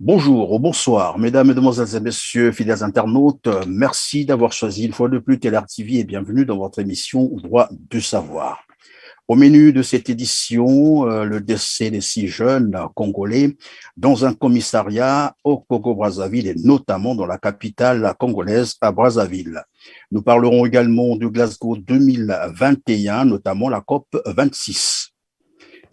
Bonjour ou bonsoir, mesdames, mesdemoiselles et messieurs, fidèles internautes. Merci d'avoir choisi une fois de plus Téléart TV et bienvenue dans votre émission Droit du savoir. Au menu de cette édition, le décès des 6 jeunes Congolais dans un commissariat au Congo-Brazzaville et notamment dans la capitale congolaise à Brazzaville. Nous parlerons également du Glasgow 2021, notamment la COP 26.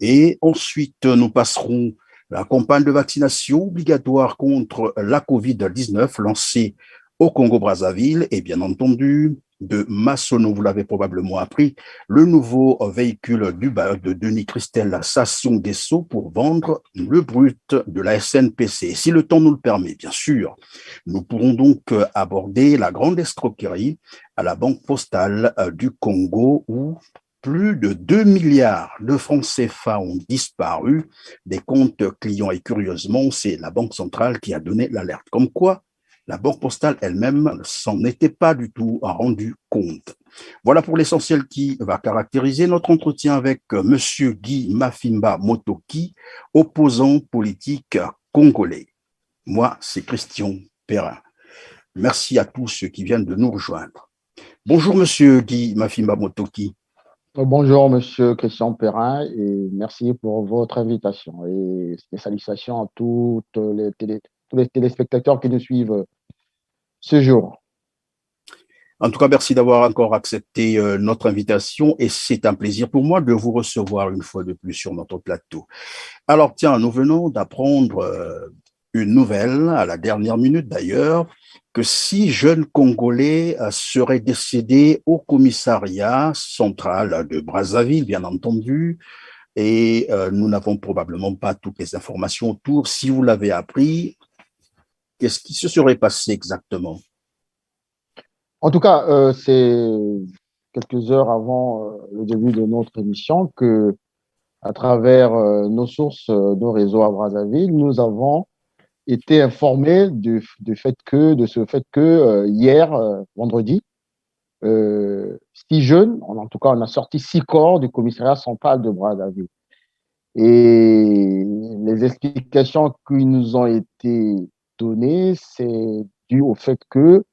Et ensuite, nous passerons la campagne de vaccination obligatoire contre la COVID-19 lancée au Congo-Brazzaville et bien entendu de Massonneau, vous l'avez probablement appris, le nouveau véhicule de Denis Christel Sassou Nguesso pour vendre le brut de la SNPC. Si le temps nous le permet, bien sûr, nous pourrons donc aborder la grande escroquerie à la Banque postale du Congo où plus de 2 milliards de francs CFA ont disparu des comptes clients et curieusement, c'est la Banque centrale qui a donné l'alerte. Comme quoi, la Banque postale elle-même s'en était pas du tout rendu compte. Voilà pour l'essentiel qui va caractériser notre entretien avec Monsieur Guy Mafimba Motoki, opposant politique congolais. Moi, c'est Christian Perrin. Merci à tous ceux qui viennent de nous rejoindre. Bonjour Monsieur Guy Mafimba Motoki. Bonjour, Monsieur Christian Perrin, et merci pour votre invitation. Et mes salutations à tous les téléspectateurs qui nous suivent ce jour. En tout cas, merci d'avoir encore accepté notre invitation et c'est un plaisir pour moi de vous recevoir une fois de plus sur notre plateau. Alors, tiens, nous venons d'apprendre une nouvelle, à la dernière minute d'ailleurs, que 6 jeunes Congolais seraient décédés au commissariat central de Brazzaville, bien entendu, et nous n'avons probablement pas toutes les informations autour. Si vous l'avez appris, qu'est-ce qui se serait passé exactement? En tout cas, c'est quelques heures avant le début de notre émission que, à travers nos sources, nos réseaux à Brazzaville, nous avons été informés de ce fait que hier, vendredi, 6 jeunes, en tout cas, on a sorti 6 corps du commissariat central de Brazzaville. Et les explications qui nous ont été données, c'est dû au fait que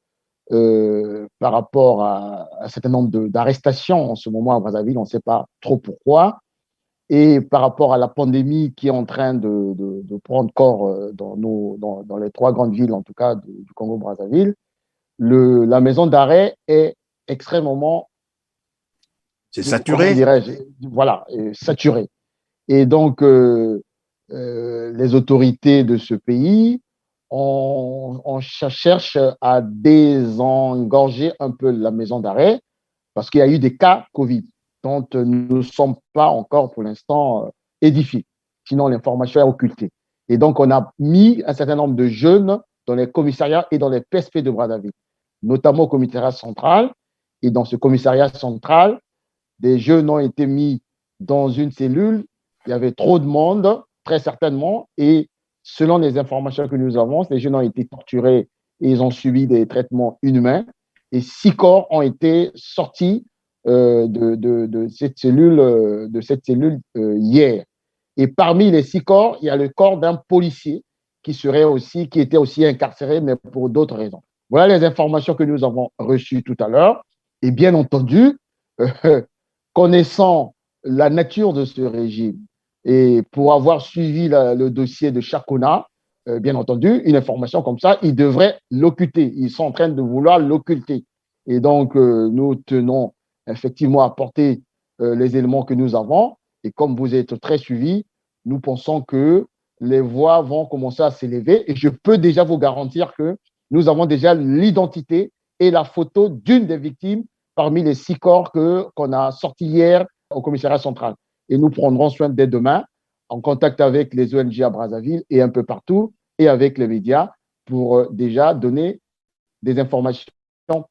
par rapport à un certain nombre d'arrestations en ce moment à Brazzaville, on ne sait pas trop pourquoi, et par rapport à la pandémie qui est en train de prendre corps dans les 3 grandes villes, en tout cas du Congo-Brazzaville, la maison d'arrêt est extrêmement, C'est comment saturé? dirais-je, voilà, saturée. Et donc, les autorités de ce pays, on cherche à désengorger un peu la maison d'arrêt parce qu'il y a eu des cas Covid dont nous ne sommes pas encore pour l'instant édifiés. Sinon, l'information est occultée. Et donc, on a mis un certain nombre de jeunes dans les commissariats et dans les PSP de Brazzaville, notamment au commissariat central. Et dans ce commissariat central, des jeunes ont été mis dans une cellule. Il y avait trop de monde, très certainement, et selon les informations que nous avons, les jeunes ont été torturés et ils ont subi des traitements inhumains. Et 6 corps ont été sortis de cette cellule hier. Et parmi les 6 corps, il y a le corps d'un policier qui était aussi incarcéré, mais pour d'autres raisons. Voilà les informations que nous avons reçues tout à l'heure. Et bien entendu, connaissant la nature de ce régime et pour avoir suivi le dossier de Chakona, bien entendu, une information comme ça, ils devraient l'occulter. Ils sont en train de vouloir l'occulter. Et donc, nous tenons effectivement à porter les éléments que nous avons. Et comme vous êtes très suivis, nous pensons que les voix vont commencer à s'élever. Et je peux déjà vous garantir que nous avons déjà l'identité et la photo d'une des victimes parmi les 6 corps qu'on a sortis hier au commissariat central. Et nous prendrons soin dès demain, en contact avec les ONG à Brazzaville et un peu partout, et avec les médias, pour déjà donner des informations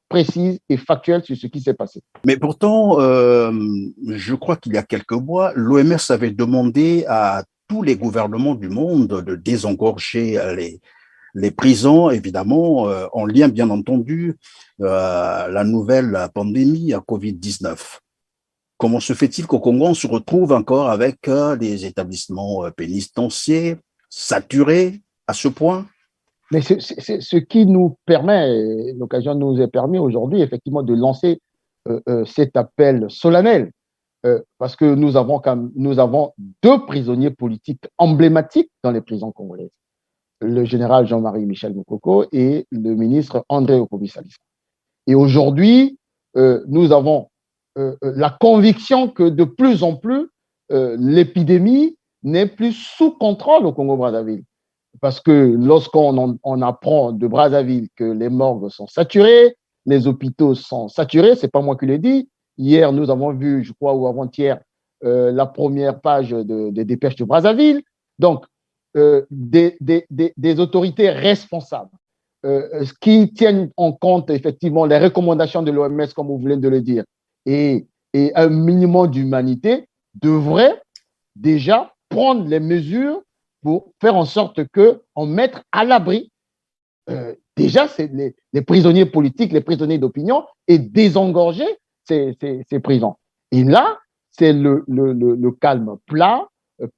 précises et factuelles sur ce qui s'est passé. Mais pourtant, je crois qu'il y a quelques mois, l'OMS avait demandé à tous les gouvernements du monde de désengorger les prisons, évidemment, en lien, bien entendu, la nouvelle pandémie à Covid-19. Comment se fait-il qu'au Congo, on se retrouve encore avec des établissements pénitentiaires saturés? À ce point? Mais c'est ce qui nous permet, l'occasion nous est permis aujourd'hui, effectivement, de lancer cet appel solennel. Parce que nous avons deux prisonniers politiques emblématiques dans les prisons congolaises, le général Jean-Marie Michel Moukoko et le ministre André Okobi-Salisa. Et aujourd'hui, nous avons la conviction que de plus en plus, l'épidémie n'est plus sous contrôle au Congo-Brazzaville. Parce que lorsqu'on on apprend de Brazzaville que les morgues sont saturées, les hôpitaux sont saturés, c'est pas moi qui l'ai dit. Hier, nous avons vu, je crois, ou avant-hier, la première page des dépêches de Brazzaville. Donc, des autorités responsables qui tiennent en compte effectivement les recommandations de l'OMS, comme vous venez de le dire, et un minimum d'humanité, devraient déjà prendre les mesures pour faire en sorte qu'on mette à l'abri déjà c'est les prisonniers politiques, les prisonniers d'opinion et désengorger ces prisons. Et là, c'est le calme plat,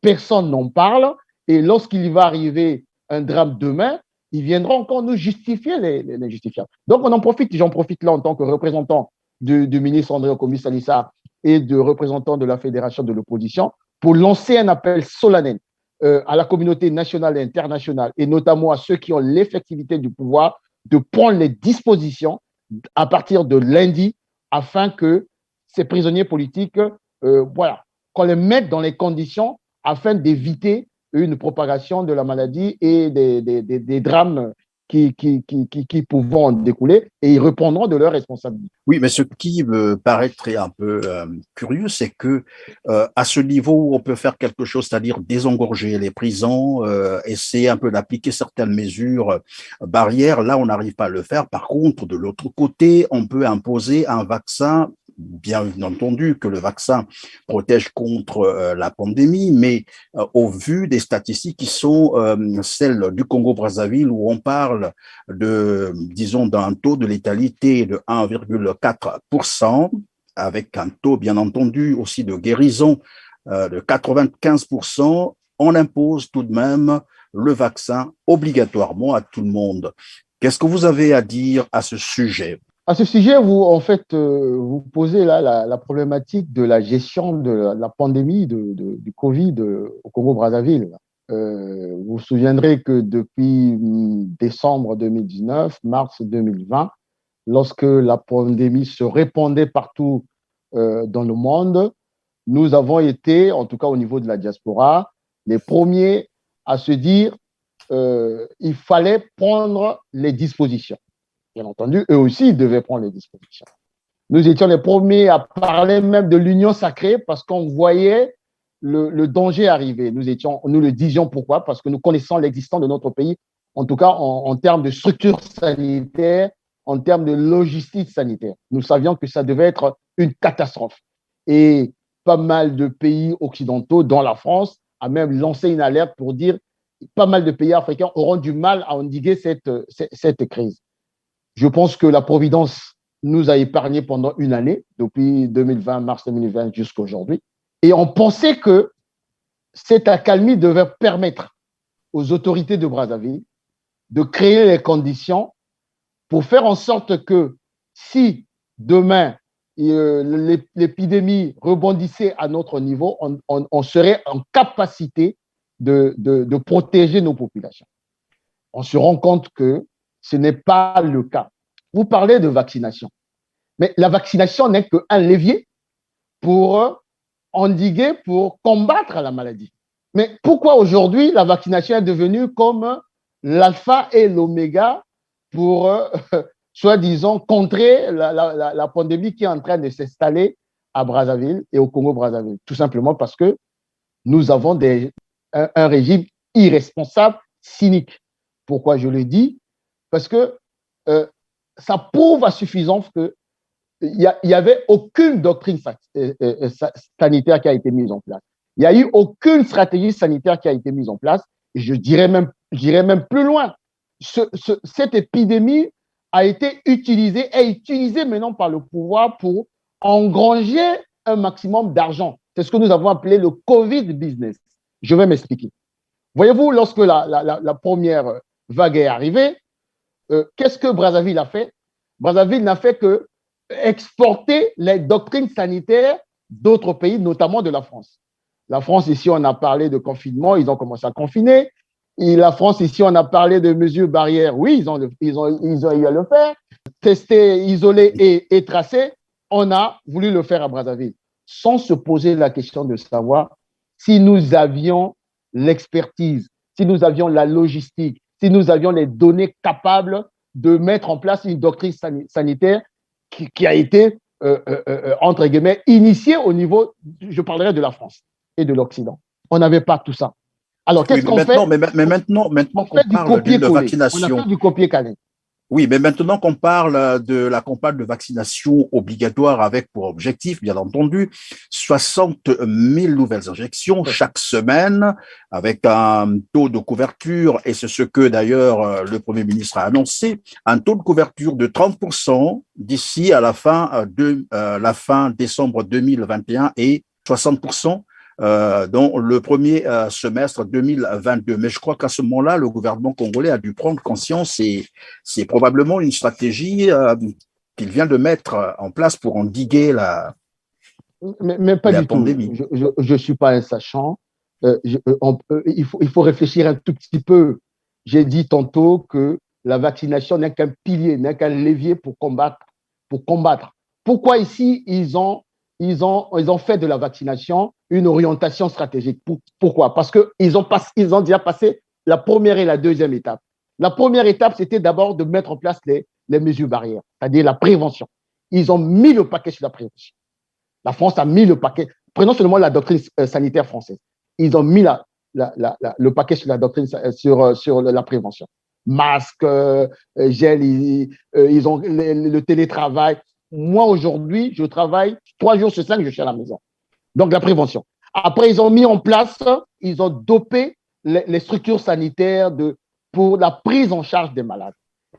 personne n'en parle, et lorsqu'il va arriver un drame demain, ils viendront encore nous justifier les justifiables. Donc on en profite, j'en profite là en tant que représentant du ministre André Okomi-Salisa et de représentant de la Fédération de l'opposition pour lancer un appel solennel à la communauté nationale et internationale, et notamment à ceux qui ont l'effectivité du pouvoir, de prendre les dispositions à partir de lundi afin que ces prisonniers politiques, voilà, qu'on les mette dans les conditions afin d'éviter une propagation de la maladie et des drames qui pourront en découler, et ils répondront de leurs responsabilités. Oui, mais ce qui me paraîtrait un peu curieux, c'est que à ce niveau où on peut faire quelque chose, c'est-à-dire désengorger les prisons, essayer un peu d'appliquer certaines mesures barrières, là, on n'arrive pas à le faire. Par contre, de l'autre côté, on peut imposer un vaccin. Bien entendu que le vaccin protège contre la pandémie, mais au vu des statistiques qui sont celles du Congo-Brazzaville, où on parle de, disons, d'un taux de létalité de 1,4%, avec un taux, bien entendu, aussi de guérison de 95%, on impose tout de même le vaccin obligatoirement à tout le monde. Qu'est-ce que vous avez à dire à ce sujet? À ce sujet, vous, en fait, vous posez là la problématique de la gestion de la pandémie du Covid au Congo-Brazzaville. Vous vous souviendrez que depuis décembre 2019, mars 2020, lorsque la pandémie se répandait partout dans le monde, nous avons été, en tout cas au niveau de la diaspora, les premiers à se dire il fallait prendre les dispositions. Bien entendu, eux aussi, ils devaient prendre les dispositions. Nous étions les premiers à parler même de l'union sacrée parce qu'on voyait le danger arriver. Nous le disions pourquoi? Parce que nous connaissons l'existence de notre pays, en tout cas en termes de structure sanitaire, en termes de logistique sanitaire. Nous savions que ça devait être une catastrophe. Et pas mal de pays occidentaux, dont la France, a même lancé une alerte pour dire que pas mal de pays africains auront du mal à endiguer cette crise. Je pense que la Providence nous a épargnés pendant une année, depuis 2020, mars 2020 jusqu'à aujourd'hui. Et on pensait que cette accalmie devait permettre aux autorités de Brazzaville de créer les conditions pour faire en sorte que si demain l'épidémie rebondissait à notre niveau, on serait en capacité de protéger nos populations. On se rend compte que ce n'est pas le cas. Vous parlez de vaccination, mais la vaccination n'est qu'un levier pour endiguer, pour combattre la maladie. Mais pourquoi aujourd'hui la vaccination est devenue comme l'alpha et l'oméga pour, soi-disant, contrer la pandémie qui est en train de s'installer à Brazzaville et au Congo-Brazzaville? Tout simplement parce que nous avons un régime irresponsable, cynique. Pourquoi je le dis? Parce que ça prouve à suffisance qu'il n'y avait aucune doctrine sanitaire qui a été mise en place. Il n'y a eu aucune stratégie sanitaire qui a été mise en place. Et j'irais même plus loin. Cette épidémie a été utilisée, est utilisée maintenant par le pouvoir pour engranger un maximum d'argent. C'est ce que nous avons appelé le Covid business. Je vais m'expliquer. Voyez-vous, lorsque la première vague est arrivée, qu'est-ce que Brazzaville a fait? Brazzaville n'a fait que exporter les doctrines sanitaires d'autres pays, notamment de la France. La France, ici, on a parlé de confinement, ils ont commencé à confiner. Et la France, ici, on a parlé de mesures barrières. Oui, ils ont eu à le faire. Tester, isoler et tracer, on a voulu le faire à Brazzaville, sans se poser la question de savoir si nous avions l'expertise, si nous avions la logistique, si nous avions les données capables de mettre en place une doctrine sanitaire qui a été, entre guillemets, initiée au niveau, je parlerai de la France et de l'Occident. On n'avait pas tout ça. Alors, qu'est-ce qu'on fait? Mais maintenant qu'on parle de vaccination. On a fait du copier-coller. Oui, mais maintenant qu'on parle de la campagne de vaccination obligatoire avec pour objectif, bien entendu, 60 000 nouvelles injections chaque semaine avec un taux de couverture, et c'est ce que d'ailleurs le Premier ministre a annoncé, un taux de couverture de 30% d'ici à la fin décembre 2021 et 60% dans le premier semestre 2022. Mais je crois qu'à ce moment-là, le gouvernement congolais a dû prendre conscience et c'est probablement une stratégie qu'il vient de mettre en place pour endiguer mais pas la du pandémie. tout. Je ne suis pas un sachant. Il faut réfléchir un tout petit peu. J'ai dit tantôt que la vaccination n'est qu'un pilier, n'est qu'un levier pour combattre. Pourquoi ici, ils ont fait de la vaccination une orientation stratégique? Pourquoi? Parce qu'ils ont déjà passé la première et la deuxième étape. La première étape, c'était d'abord de mettre en place les mesures barrières, c'est-à-dire la prévention. Ils ont mis le paquet sur la prévention. La France a mis le paquet. Prenons seulement la doctrine sanitaire française. Ils ont mis le paquet sur la doctrine, sur la prévention. Masque, gel, ils ont le télétravail. Moi, aujourd'hui, je travaille 3 jours sur 5, je suis à la maison. Donc, la prévention. Après, ils ont mis en place, ils ont dopé les structures sanitaires pour la prise en charge des malades.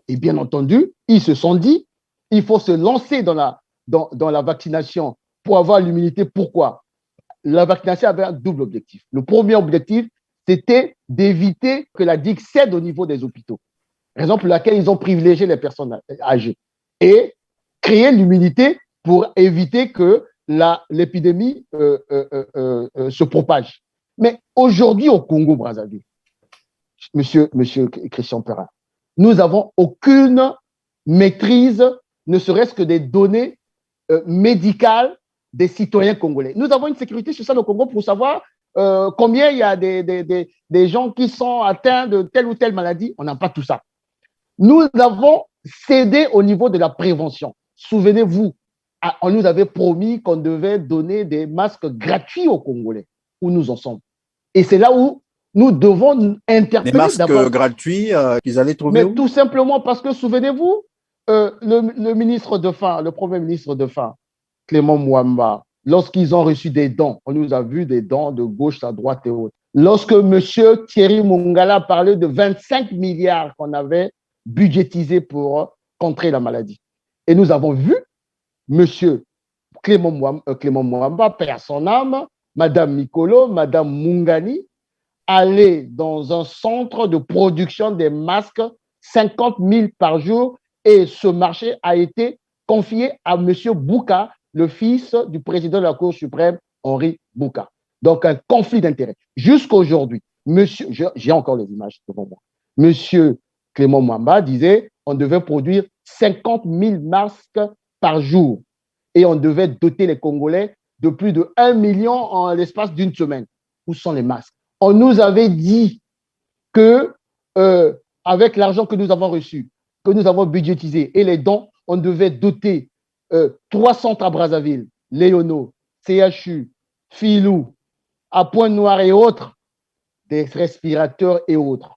Et bien entendu, ils se sont dit, il faut se lancer dans la vaccination pour avoir l'immunité. Pourquoi? La vaccination avait un double objectif. Le premier objectif, c'était d'éviter que la digue cède au niveau des hôpitaux. Raison pour laquelle ils ont privilégié les personnes âgées. Et créer l'immunité pour éviter que l'épidémie se propage. Mais aujourd'hui, au Congo-Brazzaville, monsieur Christian Perrin, nous n'avons aucune maîtrise, ne serait-ce que des données médicales des citoyens congolais. Nous avons une sécurité sociale au Congo pour savoir combien il y a des gens qui sont atteints de telle ou telle maladie. On n'a pas tout ça. Nous avons cédé au niveau de la prévention. Souvenez-vous, on nous avait promis qu'on devait donner des masques gratuits aux Congolais, où nous en sommes. Et c'est là où nous devons interpeller. Des masques gratuits qu'ils allaient trouver. Mais tout simplement parce que, souvenez-vous, le ministre de fin, le premier ministre de fin, Clément Mwamba, lorsqu'ils ont reçu des dons, on nous a vu des dons de gauche à droite et autres. Lorsque M. Thierry Mongala parlait de 25 milliards qu'on avait budgétisés pour contrer la maladie. Et nous avons vu M. Clément Mwamba, paix à son âme, Mme Mikolo, Mme Mungani, aller dans un centre de production des masques, 50 000 par jour, et ce marché a été confié à M. Bouka, le fils du président de la Cour suprême, Henri Bouka. Donc, un conflit d'intérêts. Jusqu'à aujourd'hui, j'ai encore les images devant moi, M. Clément Mwamba disait on devait produire 50 000 masques par jour et on devait doter les Congolais de plus de 1 million en l'espace d'une semaine. Où sont les masques? On nous avait dit que avec l'argent que nous avons reçu, que nous avons budgétisé et les dons, on devait doter 3 centres à Brazzaville, Léono, CHU, Filou, à Pointe-Noire et autres, des respirateurs et autres.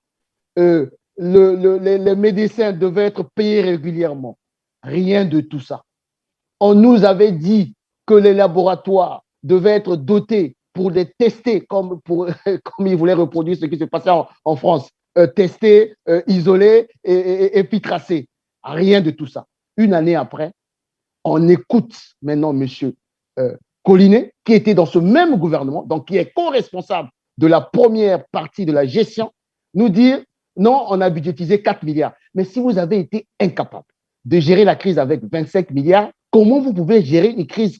Les médecins devaient être payés régulièrement. Rien de tout ça. On nous avait dit que les laboratoires devaient être dotés pour les tester, comme ils voulaient reproduire ce qui se passait en France. Tester, isoler et puis tracer. Rien de tout ça. Une année après, on écoute maintenant M. Collinet, qui était dans ce même gouvernement, donc qui est co-responsable de la première partie de la gestion, nous dire non, on a budgétisé 4 milliards. Mais si vous avez été incapable de gérer la crise avec 25 milliards, comment vous pouvez gérer une crise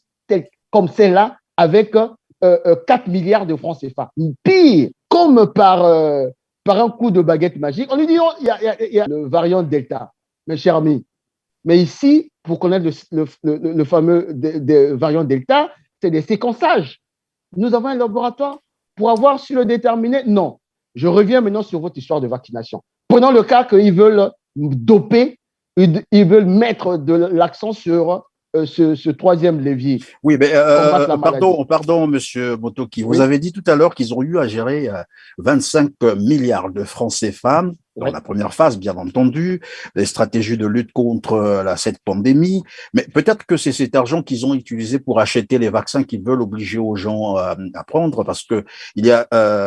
comme celle-là avec 4 milliards de francs CFA? Pire, comme par un coup de baguette magique, on lui dit il y a le variant Delta, mes chers amis. Mais ici, pour connaître le fameux variant Delta, c'est des séquençages. Nous avons un laboratoire pour avoir su le déterminer. Non. Je reviens maintenant sur votre histoire de vaccination. Prenons le cas qu'ils veulent doper, ils veulent mettre de l'accent sur ce troisième levier. Oui, mais pardon, monsieur Motoki. Vous avez dit tout à l'heure qu'ils ont eu à gérer 25 milliards de francs CFA dans la première phase, bien entendu, les stratégies de lutte contre cette pandémie. Mais peut-être que c'est cet argent qu'ils ont utilisé pour acheter les vaccins qu'ils veulent obliger aux gens à prendre, parce que il y a,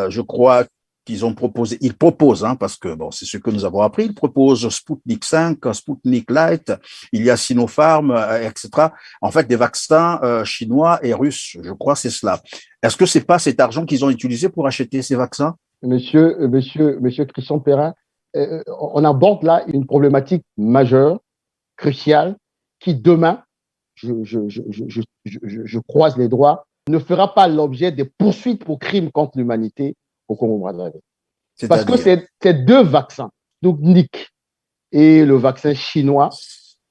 je crois, ils proposent, hein, parce que bon, c'est ce que nous avons appris, ils proposent Sputnik 5, Sputnik Light, il y a Sinopharm, etc. En fait, des vaccins chinois et russes, je crois, c'est cela. Est-ce que c'est pas cet argent qu'ils ont utilisé pour acheter ces vaccins? Monsieur Christian Perrin, on aborde là une problématique majeure, cruciale, qui demain, je croise les doigts, ne fera pas l'objet des poursuites pour crimes contre l'humanité au Congo-Brazzaville. Parce que c'est deux vaccins, Sputnik et le vaccin chinois.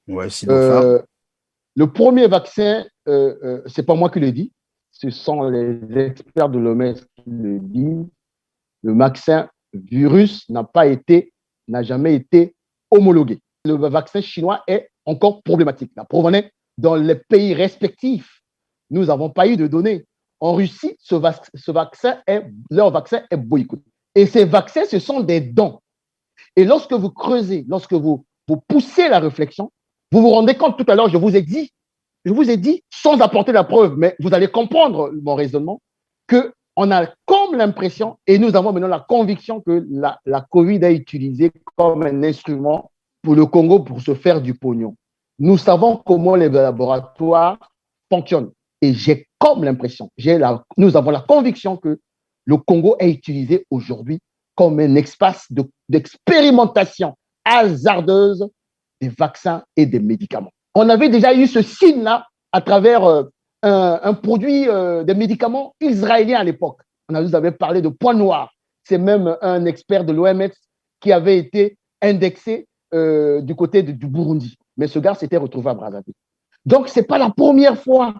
Ouais, Sinopharm. Le premier vaccin, c'est pas moi qui le dis, ce sont les experts de l'OMS qui le disent. Le vaccin virus n'a jamais été homologué. Le vaccin chinois est encore problématique. La preuve est, dans les pays respectifs, nous n'avons pas eu de données. En Russie, leur vaccin est boycotté. Et ces vaccins, ce sont des dons. Et lorsque vous creusez, lorsque vous poussez la réflexion, vous vous rendez compte, tout à l'heure, je vous ai dit, sans apporter la preuve, mais vous allez comprendre mon raisonnement, qu'on a comme l'impression, et nous avons maintenant la conviction que la COVID a utilisé comme un instrument pour le Congo pour se faire du pognon. Nous savons comment les laboratoires fonctionnent. Et j'ai comme l'impression, nous avons la conviction que le Congo est utilisé aujourd'hui comme un espace d'expérimentation hasardeuse des vaccins et des médicaments. On avait déjà eu ce signe-là à travers un produit des médicaments israéliens à l'époque. Vous avez parlé de point noir. C'est même un expert de l'OMS qui avait été indexé du côté du Burundi. Mais ce gars s'était retrouvé à Brazzaville. Donc, ce n'est pas la première fois.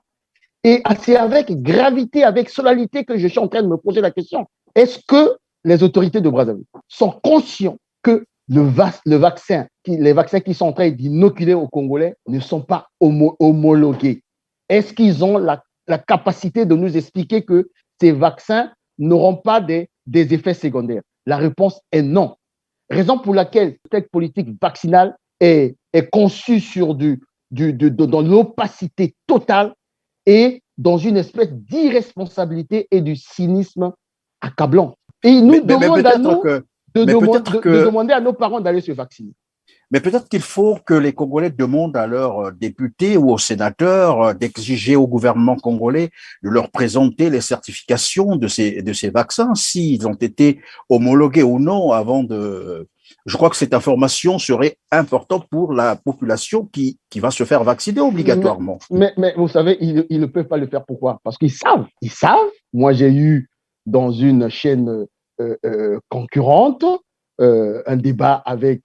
Et c'est avec gravité, avec solennité que je suis en train de me poser la question. Est-ce que les autorités de Brazzaville sont conscients que les vaccins qui sont en train d'inoculer aux Congolais ne sont pas homologués? Est-ce qu'ils ont la capacité de nous expliquer que ces vaccins n'auront pas des effets secondaires? La réponse est non. Raison pour laquelle cette politique vaccinale est conçue dans l'opacité totale et dans une espèce d'irresponsabilité et du cynisme accablant. Et ils nous demandent de demander à nos parents d'aller se vacciner. Mais peut-être qu'il faut que les Congolais demandent à leurs députés ou aux sénateurs d'exiger au gouvernement congolais de leur présenter les certifications de ces vaccins, s'ils ont été homologués ou non avant de... Je crois que cette information serait importante pour la population qui va se faire vacciner obligatoirement. Mais vous savez, ils ne peuvent pas le faire. Pourquoi? Parce qu'ils savent. Ils savent. Moi, j'ai eu dans une chaîne concurrente un débat avec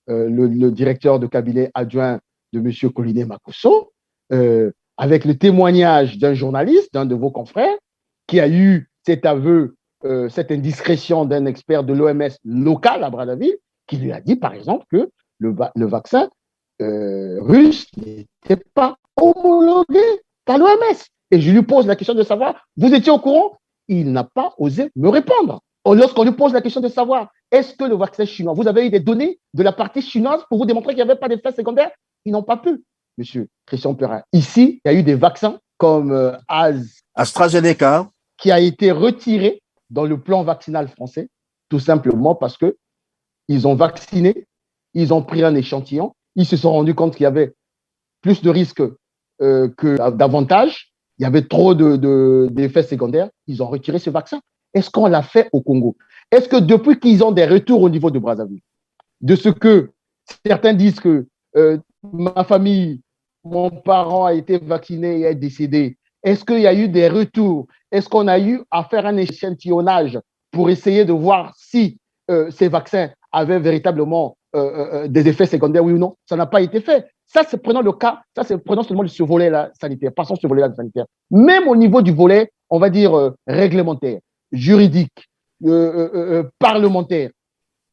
le directeur de cabinet adjoint de M. Coliné Makosso, avec le témoignage d'un journaliste, d'un de vos confrères, qui a eu cet aveu, cette indiscrétion d'un expert de l'OMS local à Brazzaville, qui lui a dit, par exemple, que le vaccin russe n'était pas homologué par l'OMS. Et je lui pose la question de savoir, vous étiez au courant? Il n'a pas osé me répondre. Lorsqu'on lui pose la question de savoir, est-ce que le vaccin chinois, vous avez eu des données de la partie chinoise pour vous démontrer qu'il n'y avait pas d'effets secondaires? Ils n'ont pas pu, monsieur Christian Perrin. Ici, il y a eu des vaccins comme AstraZeneca, qui a été retiré dans le plan vaccinal français, tout simplement parce qu'ils ont vacciné, ils ont pris un échantillon, ils se sont rendus compte qu'il y avait plus de risques que d'avantages, il y avait trop d'effets secondaires, ils ont retiré ce vaccin. est-ce qu'on l'a fait au Congo? Est-ce que depuis qu'ils ont des retours au niveau de Brazzaville, de ce que certains disent que ma famille, mon parent a été vacciné et est décédé, est-ce qu'il y a eu des retours? Est-ce qu'on a eu à faire un échantillonnage pour essayer de voir si ces vaccins avaient véritablement des effets secondaires, oui ou non? Ça n'a pas été fait. Ça, c'est prenant le cas, ça, c'est prenant seulement ce volet-là sanitaire, passons ce volet-là sanitaire. Même au niveau du volet, on va dire, réglementaire, juridique, parlementaire.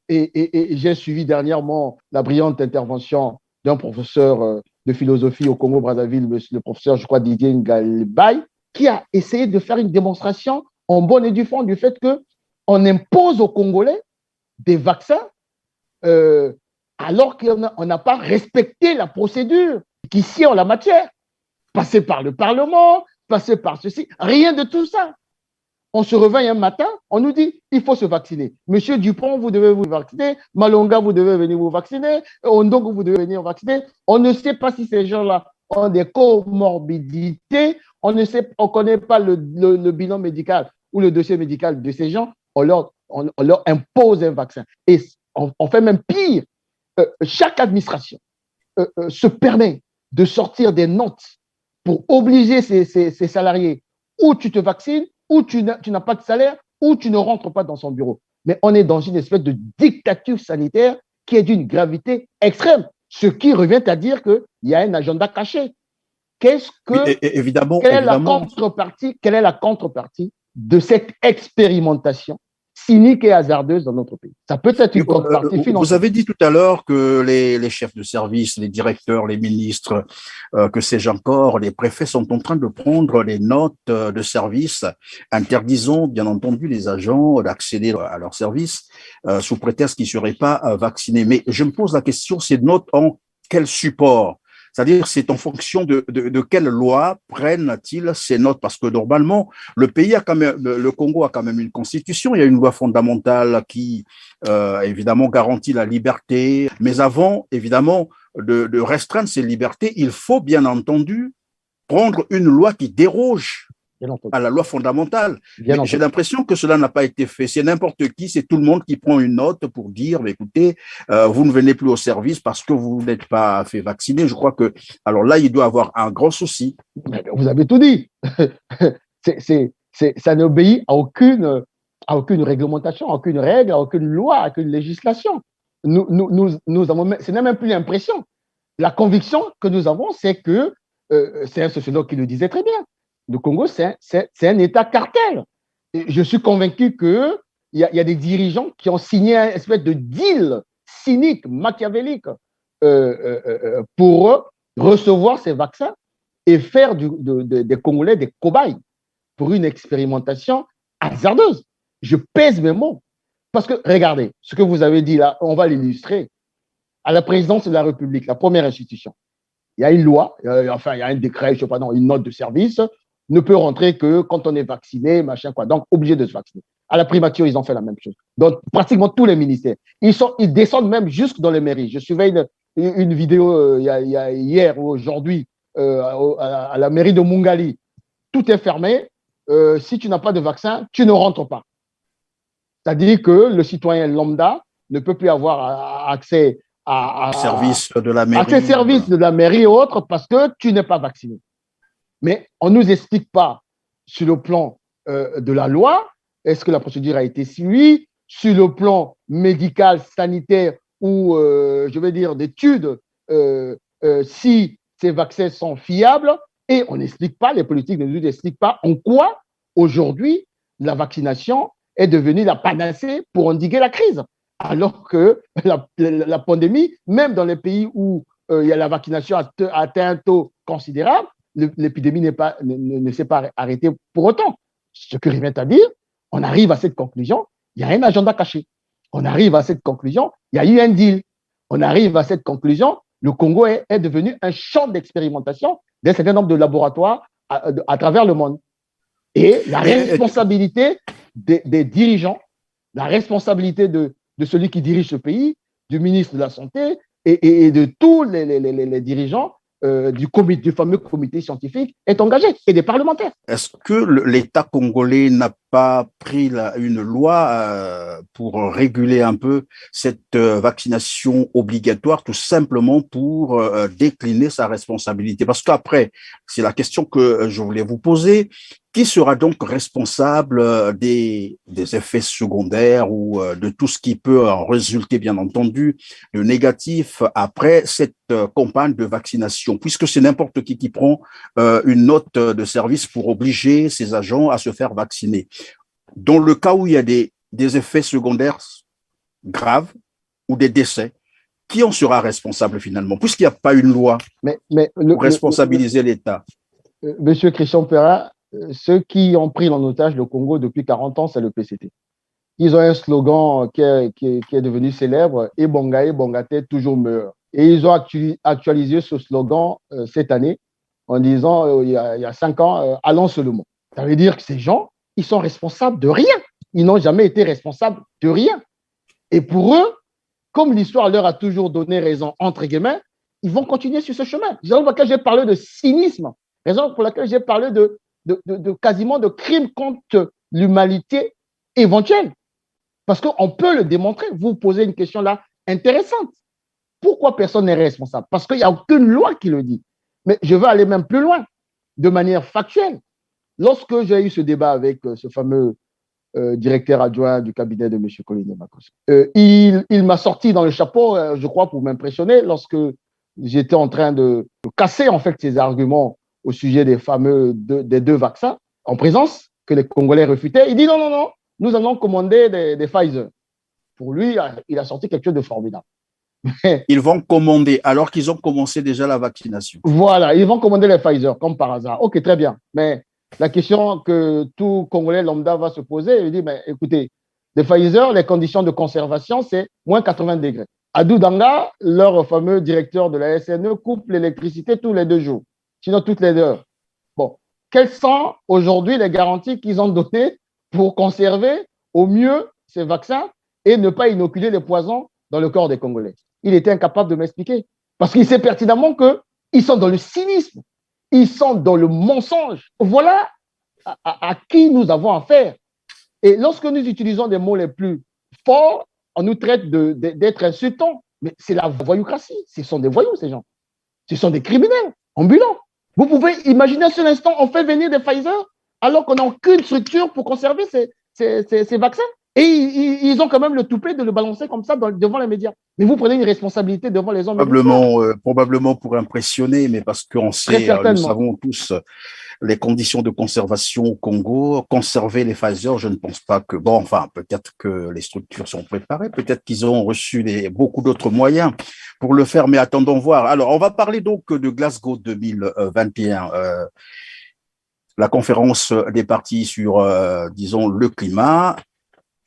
Et j'ai suivi dernièrement la brillante intervention d'un professeur de philosophie au Congo-Brazzaville, le professeur, je crois, Didier Ngalbay, qui a essayé de faire une démonstration en bonne et due forme du fait qu'on impose aux Congolais des vaccins alors qu'on n'a pas respecté la procédure qui sied en la matière. Passer par le Parlement, passer par ceci, rien de tout ça. On se réveille un matin, on nous dit il faut se vacciner. Monsieur Dupont, vous devez vous vacciner. Malonga, vous devez venir vous vacciner. Ondongo, vous devez venir vacciner. On ne sait pas si ces gens-là ont des comorbidités. On ne connaît pas le bilan médical ou le dossier médical de ces gens. On leur impose un vaccin. Et on fait même pire. Chaque administration se permet de sortir des notes pour obliger ses salariés ou tu te vaccines, ou tu n'as pas de salaire, ou tu ne rentres pas dans son bureau. Mais on est dans une espèce de dictature sanitaire qui est d'une gravité extrême, ce qui revient à dire qu'il y a un agenda caché. Évidemment. Quelle est la contrepartie de cette expérimentation cynique et hasardeuse dans notre pays? Ça peut être une contrepartie financière. Vous avez dit tout à l'heure que les chefs de service, les directeurs, les ministres, que sais-je encore, les préfets sont en train de prendre les notes de service, interdisant bien entendu les agents d'accéder à leurs services sous prétexte qu'ils ne seraient pas vaccinés. Mais je me pose la question, ces notes ont quel support? C'est-à-dire, c'est en fonction de quelle loi prennent-ils ces notes? Parce que normalement, le Congo a quand même une constitution, il y a une loi fondamentale qui, évidemment, garantit la liberté. Mais avant, évidemment, de restreindre ces libertés, il faut bien entendu prendre une loi qui déroge à la loi fondamentale. J'ai l'impression que cela n'a pas été fait. C'est n'importe qui, c'est tout le monde qui prend une note pour dire, écoutez, vous ne venez plus au service parce que vous n'êtes pas fait vacciner. Je crois que, alors là, il doit y avoir un grand souci. Vous avez tout dit. Ça n'obéit à aucune réglementation, à aucune règle, à aucune loi, à aucune législation. Nous avons, ce n'est même plus l'impression. La conviction que nous avons, c'est que, c'est un sociologue qui le disait très bien, le Congo, c'est un État cartel. Et je suis convaincu qu'il y a des dirigeants qui ont signé une espèce de deal cynique, machiavélique, pour recevoir ces vaccins et faire des Congolais des cobayes pour une expérimentation hasardeuse. Je pèse mes mots. Parce que, regardez, ce que vous avez dit là, on va l'illustrer. À la présidence de la République, la première institution, il y a une loi, il y a un décret, je sais pas, non, une note de service, ne peut rentrer que quand on est vacciné, machin quoi. Donc, obligé de se vacciner. À la primature, ils ont fait la même chose. Donc, pratiquement tous les ministères. Ils descendent même jusque dans les mairies. Je suivais une vidéo hier ou aujourd'hui à la mairie de Mungali. Tout est fermé. Si tu n'as pas de vaccin, tu ne rentres pas. C'est-à-dire que le citoyen lambda ne peut plus avoir accès à ces services de la mairie et autres parce que tu n'es pas vacciné. Mais on ne nous explique pas sur le plan de la loi, est-ce que la procédure a été suivie, sur le plan médical, sanitaire ou, je vais dire, d'études, si ces vaccins sont fiables, et on n'explique pas, les politiques ne nous expliquent pas en quoi, aujourd'hui, la vaccination est devenue la panacée pour endiguer la crise. Alors que la pandémie, même dans les pays où la vaccination a atteint un taux considérable, l'épidémie ne s'est pas arrêtée pour autant. Ce que revient à dire, on arrive à cette conclusion, il y a un agenda caché. On arrive à cette conclusion, il y a eu un deal. On arrive à cette conclusion, le Congo est devenu un champ d'expérimentation d'un certain nombre de laboratoires à travers le monde. Et la responsabilité des dirigeants, la responsabilité de celui qui dirige ce pays, du ministre de la Santé et de tous les dirigeants du fameux comité scientifique est engagé, et des parlementaires. Est-ce que l'État congolais n'a pas pris une loi pour réguler un peu cette vaccination obligatoire, tout simplement pour décliner sa responsabilité? Parce qu'après, c'est la question que je voulais vous poser. Qui sera donc responsable des effets secondaires ou de tout ce qui peut en résulter, bien entendu, de négatif après cette campagne de vaccination, puisque c'est n'importe qui prend une note de service pour obliger ses agents à se faire vacciner. Dans le cas où il y a des effets secondaires graves ou des décès, qui en sera responsable finalement, puisqu'il n'y a pas une loi pour responsabiliser l'État? Monsieur Christian Perrin, ceux qui ont pris en otage le Congo depuis 40 ans, c'est le PCT. Ils ont un slogan qui est devenu célèbre, « Ebonga, Ebongate, toujours meilleur ». Et ils ont actualisé ce slogan cette année en disant, il y a 5 ans, allons seulement. Ça veut dire que ces gens, ils sont responsables de rien. Ils n'ont jamais été responsables de rien. Et pour eux, comme l'histoire leur a toujours donné raison, entre guillemets, ils vont continuer sur ce chemin. Raison pour laquelle j'ai parlé de cynisme. Raison pour laquelle j'ai parlé de quasiment de crimes contre l'humanité éventuelle. Parce qu'on peut le démontrer. Vous posez une question là intéressante. Pourquoi personne n'est responsable? Parce qu'il n'y a aucune loi qui le dit. Mais je veux aller même plus loin, de manière factuelle. Lorsque j'ai eu ce débat avec ce fameux directeur adjoint du cabinet de M. Colin Makos, il m'a sorti dans le chapeau, je crois, pour m'impressionner, lorsque j'étais en train de casser en fait ses arguments au sujet des fameux des 2 vaccins en présence que les Congolais refutaient. Il dit non, nous allons commander des Pfizer. Pour lui, il a sorti quelque chose de formidable. Ils vont commander alors qu'ils ont commencé déjà la vaccination. Voilà, ils vont commander les Pfizer, comme par hasard. Ok, très bien. Mais la question que tout Congolais lambda va se poser, il dit, mais écoutez, les Pfizer, les conditions de conservation, c'est moins 80 degrés. À Doudanga, leur fameux directeur de la SNE coupe l'électricité tous les 2 jours, sinon toutes les heures. Bon, quelles sont aujourd'hui les garanties qu'ils ont données pour conserver au mieux ces vaccins et ne pas inoculer les poisons dans le corps des Congolais? Il était incapable de m'expliquer. Parce qu'il sait pertinemment qu'ils sont dans le cynisme, ils sont dans le mensonge. Voilà à qui nous avons affaire. Et lorsque nous utilisons des mots les plus forts, on nous traite d'être insultants. Mais c'est la voyoucratie. Ce sont des voyous, ces gens. Ce sont des criminels ambulants. Vous pouvez imaginer à ce instant, on fait venir des Pfizer alors qu'on n'a aucune structure pour conserver ces vaccins. Et ils ont quand même le toupet de le balancer comme ça devant les médias. Mais vous prenez une responsabilité devant les hommes. Probablement pour impressionner, mais parce qu'on sait, nous savons tous les conditions de conservation au Congo. Conserver les Pfizer, je ne pense pas que... Bon, enfin, peut-être que les structures sont préparées, peut-être qu'ils ont reçu beaucoup d'autres moyens pour le faire, mais attendons voir. Alors, on va parler donc de Glasgow 2021. La conférence des partis sur, disons, le climat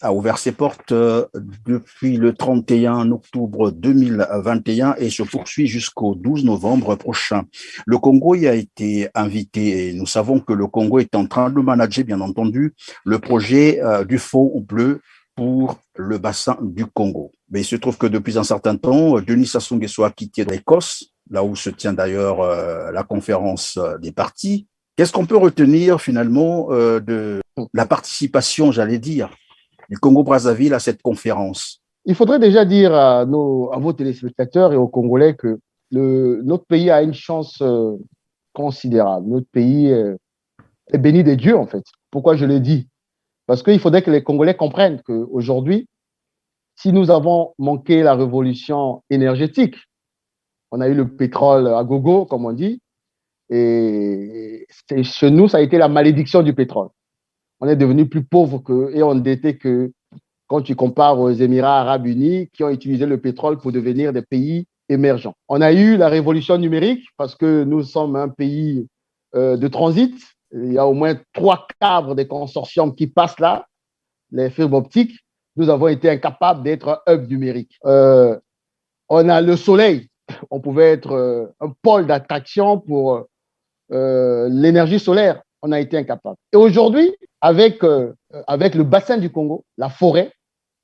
a ouvert ses portes depuis le 31 octobre 2021 et se poursuit jusqu'au 12 novembre prochain. Le Congo y a été invité et nous savons que le Congo est en train de manager, bien entendu, le projet du Fonds bleu pour le bassin du Congo. Mais il se trouve que depuis un certain temps, Denis Sassou Nguesso a quitté l'Écosse, là où se tient d'ailleurs la conférence des partis. Qu'est-ce qu'on peut retenir finalement de la participation, j'allais dire, du Congo-Brazzaville à cette conférence? Il faudrait déjà dire à vos téléspectateurs et aux Congolais que notre pays a une chance considérable. Notre pays est béni des dieux, en fait. Pourquoi je le dis? Parce qu'il faudrait que les Congolais comprennent qu'aujourd'hui, si nous avons manqué la révolution énergétique, on a eu le pétrole à gogo, comme on dit, et chez nous, ça a été la malédiction du pétrole. On est devenu plus pauvre et endetté que quand tu compares aux Émirats arabes unis qui ont utilisé le pétrole pour devenir des pays émergents. On a eu la révolution numérique parce que nous sommes un pays de transit. Il y a au moins 3 cadres des consortiums qui passent là, les fibres optiques. Nous avons été incapables d'être un hub numérique. On a le soleil. On pouvait être un pôle d'attraction pour l'énergie solaire. On a été incapable. Et aujourd'hui, avec le bassin du Congo, la forêt,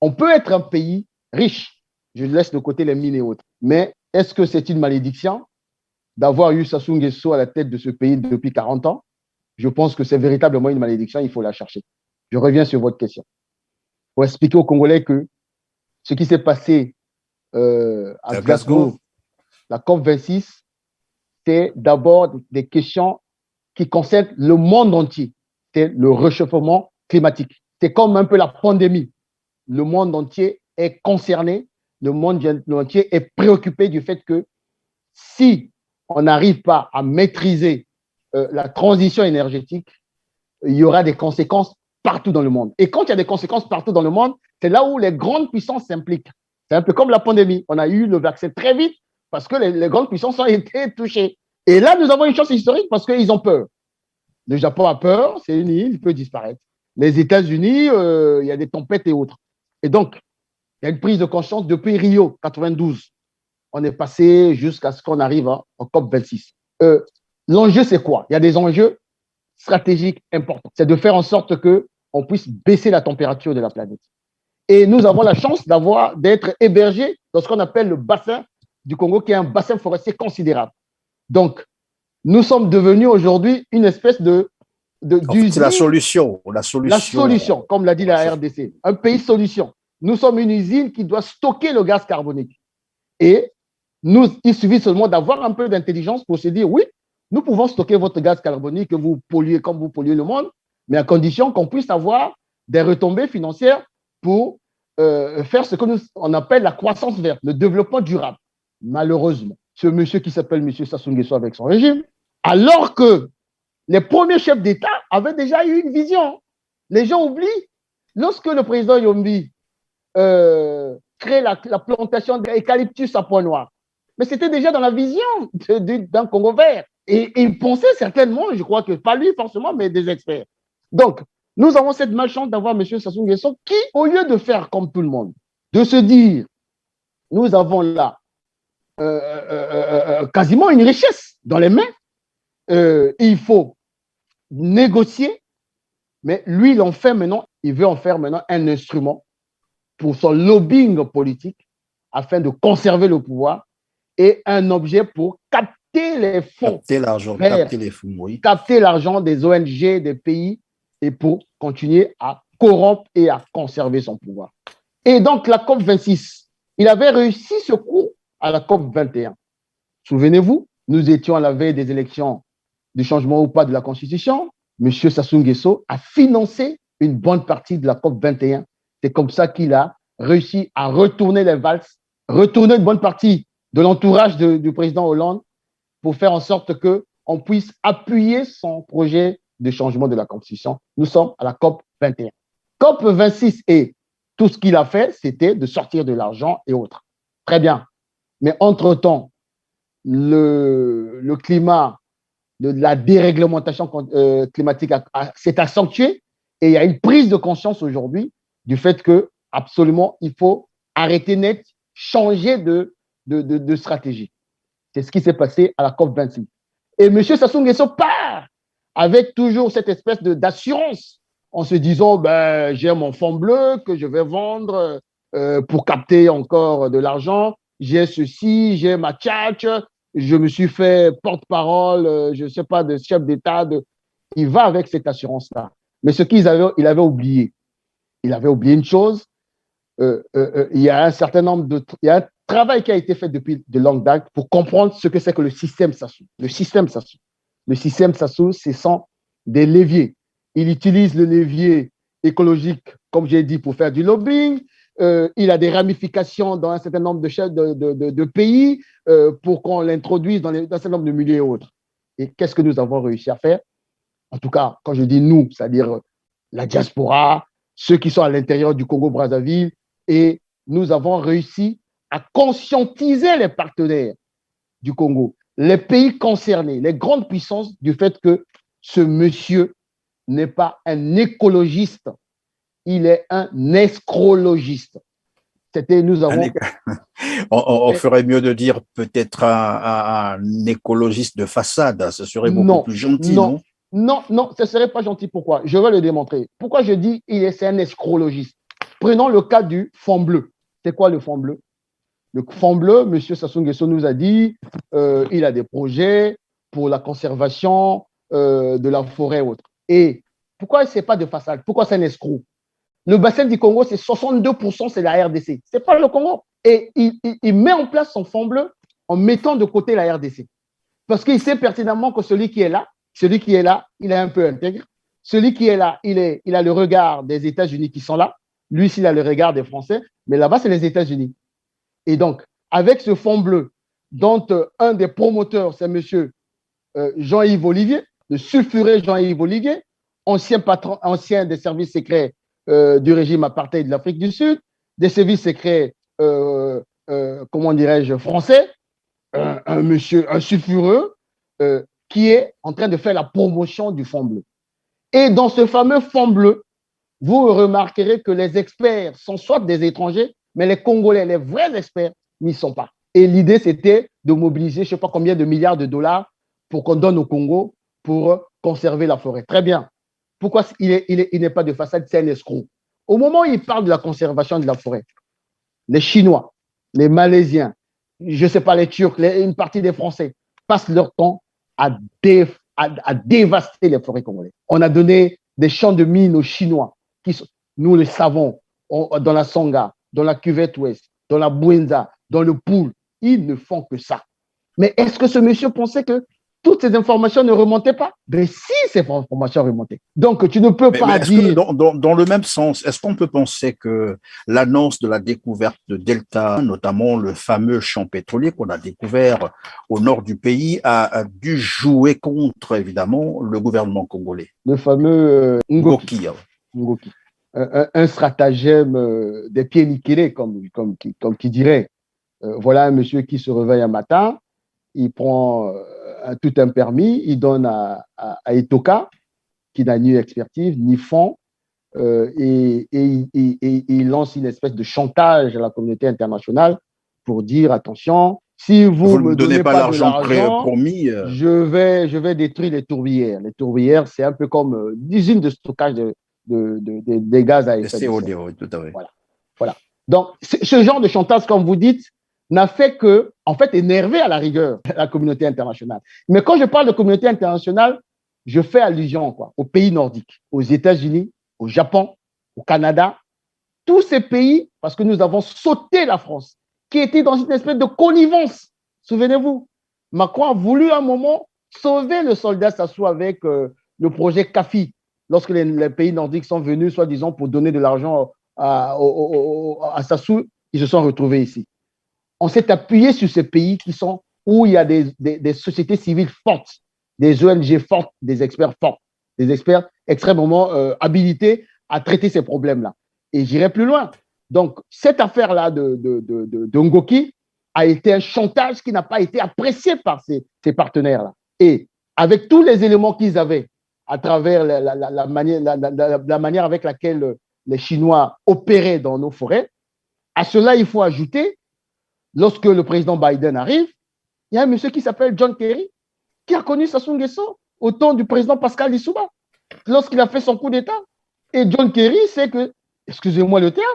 on peut être un pays riche. Je laisse de côté les mines et autres. Mais est-ce que c'est une malédiction d'avoir eu Sassou Nguesso à la tête de ce pays depuis 40 ans? Je pense que c'est véritablement une malédiction, il faut la chercher. Je reviens sur votre question. Pour expliquer aux Congolais que ce qui s'est passé à Glasgow, la COP26, c'est d'abord des questions qui concernent le monde entier. C'est le réchauffement climatique. C'est comme un peu la pandémie. Le monde entier est concerné, le monde entier est préoccupé du fait que si on n'arrive pas à maîtriser la transition énergétique, il y aura des conséquences partout dans le monde. Et quand il y a des conséquences partout dans le monde, c'est là où les grandes puissances s'impliquent. C'est un peu comme la pandémie. On a eu le vaccin très vite parce que les grandes puissances ont été touchées. Et là, nous avons une chance historique parce qu'ils ont peur. Le Japon a peur, c'est une île, il peut disparaître. Les États-Unis, il y a des tempêtes et autres. Et donc, il y a une prise de conscience depuis Rio 92. On est passé jusqu'à ce qu'on arrive en COP26. L'enjeu, c'est quoi? Il y a des enjeux stratégiques importants. C'est de faire en sorte qu'on puisse baisser la température de la planète. Et nous avons la chance d'être hébergés dans ce qu'on appelle le bassin du Congo, qui est un bassin forestier considérable. Donc, nous sommes devenus aujourd'hui une espèce c'est la solution. La solution, comme l'a dit la RDC. Un pays solution. Nous sommes une usine qui doit stocker le gaz carbonique. Et il suffit seulement d'avoir un peu d'intelligence pour se dire, oui, nous pouvons stocker votre gaz carbonique que vous polluez comme vous polluez le monde, mais à condition qu'on puisse avoir des retombées financières pour faire ce qu'on appelle la croissance verte, le développement durable. Malheureusement, ce monsieur qui s'appelle M. Sassou Nguesso avec son régime, alors que les premiers chefs d'État avaient déjà eu une vision. Les gens oublient, lorsque le président Yombi crée la plantation d'eucalyptus à Pointe-Noire, mais c'était déjà dans la vision d'un Congo vert. Et il pensait certainement, je crois que pas lui forcément, mais des experts. Donc, nous avons cette malchance d'avoir M. Sassou Nguesso qui, au lieu de faire comme tout le monde, de se dire, nous avons là quasiment une richesse dans les mains, il faut négocier, mais lui, il veut en faire maintenant un instrument pour son lobbying politique afin de conserver le pouvoir et un objet pour capter les fonds. Capter l'argent, capter les fonds, oui. Capter l'argent des ONG, des pays et pour continuer à corrompre et à conserver son pouvoir. Et donc, la COP26, il avait réussi ce coup à la COP21. Souvenez-vous, nous étions à la veille des élections du changement ou pas de la Constitution. M. Sassou Nguesso a financé une bonne partie de la COP21. C'est comme ça qu'il a réussi à retourner les valses, retourner une bonne partie de l'entourage du président Hollande pour faire en sorte qu'on puisse appuyer son projet de changement de la Constitution. Nous sommes à la COP 21. COP 26 et tout ce qu'il a fait, c'était de sortir de l'argent et autres. Très bien. Mais entre-temps, le climat de la déréglementation climatique s'est accentué et il y a une prise de conscience aujourd'hui du fait que absolument il faut arrêter net, changer de stratégie. C'est ce qui s'est passé à la COP 26. Et M. Sassou Nguesso part avec toujours cette espèce d'assurance en se disant ben, j'ai mon fonds bleu que je vais vendre pour capter encore de l'argent. J'ai ceci, j'ai ma tchatch, je me suis fait porte-parole, je ne sais pas, de chef d'État. Il va avec cette assurance-là. Mais ce qu'il avait oublié, il avait oublié une chose. Il y a un certain nombre il y a un travail qui a été fait depuis de longue date pour comprendre ce que c'est que le système Sassou. Le système Sassou, ce sont des leviers. Il utilise le levier écologique, comme j'ai dit, pour faire du lobbying. Il a des ramifications dans un certain nombre de pays pour qu'on l'introduise dans un certain nombre de milieux et autres. Et qu'est-ce que nous avons réussi à faire? En tout cas, quand je dis nous, c'est-à-dire la diaspora, ceux qui sont à l'intérieur du Congo-Brazzaville, et nous avons réussi à conscientiser les partenaires du Congo, les pays concernés, les grandes puissances, du fait que ce monsieur n'est pas un écologiste, il est un escrologiste. On ferait mieux de dire peut-être un écologiste de façade, ce serait beaucoup plus gentil, non? Non, ce ne serait pas gentil. Pourquoi? Je vais le démontrer. Pourquoi je dis c'est un escrologiste? Prenons le cas du fonds bleu. C'est quoi le fonds bleu? Le fonds bleu, M. Sassou Nguesso nous a dit il a des projets pour la conservation de la forêt et autres. Et Pourquoi ce n'est pas de façade? Pourquoi c'est un escroc? Le bassin du Congo, c'est 62%, c'est la RDC. Ce n'est pas le Congo. Et il met en place son fonds bleu en mettant de côté la RDC. Parce qu'il sait pertinemment que celui qui est là, il est un peu intègre. Celui qui est là, il a le regard des États-Unis qui sont là. Lui, il a le regard des Français. Mais là-bas, c'est les États-Unis. Et donc, avec ce fonds bleu, dont un des promoteurs, c'est M. Jean-Yves Olivier, le sulfuré Jean-Yves Olivier, ancien des services secrets du régime apartheid de l'Afrique du Sud, des services secrets, comment dirais-je, français, un sulfureux qui est en train de faire la promotion du fonds bleu. Et dans ce fameux fonds bleu, vous remarquerez que les experts sont soit des étrangers, mais les Congolais, les vrais experts, n'y sont pas. Et l'idée, c'était de mobiliser, je ne sais pas combien de milliards de dollars pour qu'on donne au Congo pour conserver la forêt. Très bien. Pourquoi il n'est pas de façade, c'est un escroc. Au moment où il parle de la conservation de la forêt, les Chinois, les Malaisiens, je ne sais pas, les Turcs, une partie des Français passent leur temps à dévaster les forêts congolaises. On a donné des champs de mines aux Chinois, nous le savons, dans la Songa, dans la cuvette ouest, dans la Bouenza, dans le Poul. Ils ne font que ça. Mais est-ce que ce monsieur pensait que toutes ces informations ne remontaient pas? Mais si ces informations remontaient. Donc, tu ne peux pas dire… Dans le même sens, est-ce qu'on peut penser que l'annonce de la découverte de Delta, notamment le fameux champ pétrolier qu'on a découvert au nord du pays, a dû jouer contre, évidemment, le gouvernement congolais? Le fameux Ngoki. Ngoki. Un stratagème des pieds nickelés, comme qui dirait. Voilà un monsieur qui se réveille un matin, il prend tout un permis, il donne à Etoka, qui n'a ni expertise, ni fonds, et il lance une espèce de chantage à la communauté internationale pour dire, attention, si vous ne me donnez pas l'argent promis, je vais détruire les tourbières. Les tourbières, c'est un peu comme l'usine de stockage des gaz à effet de serre. Tout à fait. Voilà. Donc, ce genre de chantage, comme vous dites, n'a fait que, en fait, énerver à la rigueur la communauté internationale. Mais quand je parle de communauté internationale, je fais allusion aux pays nordiques, aux États-Unis, au Japon, au Canada, tous ces pays, parce que nous avons sauté la France, qui était dans une espèce de connivence. Souvenez-vous, Macron a voulu à un moment sauver le soldat Sassou avec le projet CAFI, lorsque les pays nordiques sont venus, soi-disant, pour donner de l'argent à Sassou, ils se sont retrouvés ici. On s'est appuyé sur ces pays où il y a des sociétés civiles fortes, des ONG fortes, des experts forts, des experts extrêmement habilités à traiter ces problèmes-là. Et j'irai plus loin. Donc, cette affaire-là de Ngoki a été un chantage qui n'a pas été apprécié par ces partenaires-là. Et avec tous les éléments qu'ils avaient, à travers la manière avec laquelle les Chinois opéraient dans nos forêts, à cela, il faut ajouter, lorsque le président Biden arrive, il y a un monsieur qui s'appelle John Kerry, qui a connu Sassou Nguesso au temps du président Pascal Lissouba, lorsqu'il a fait son coup d'État. Et John Kerry sait que, excusez-moi le terme,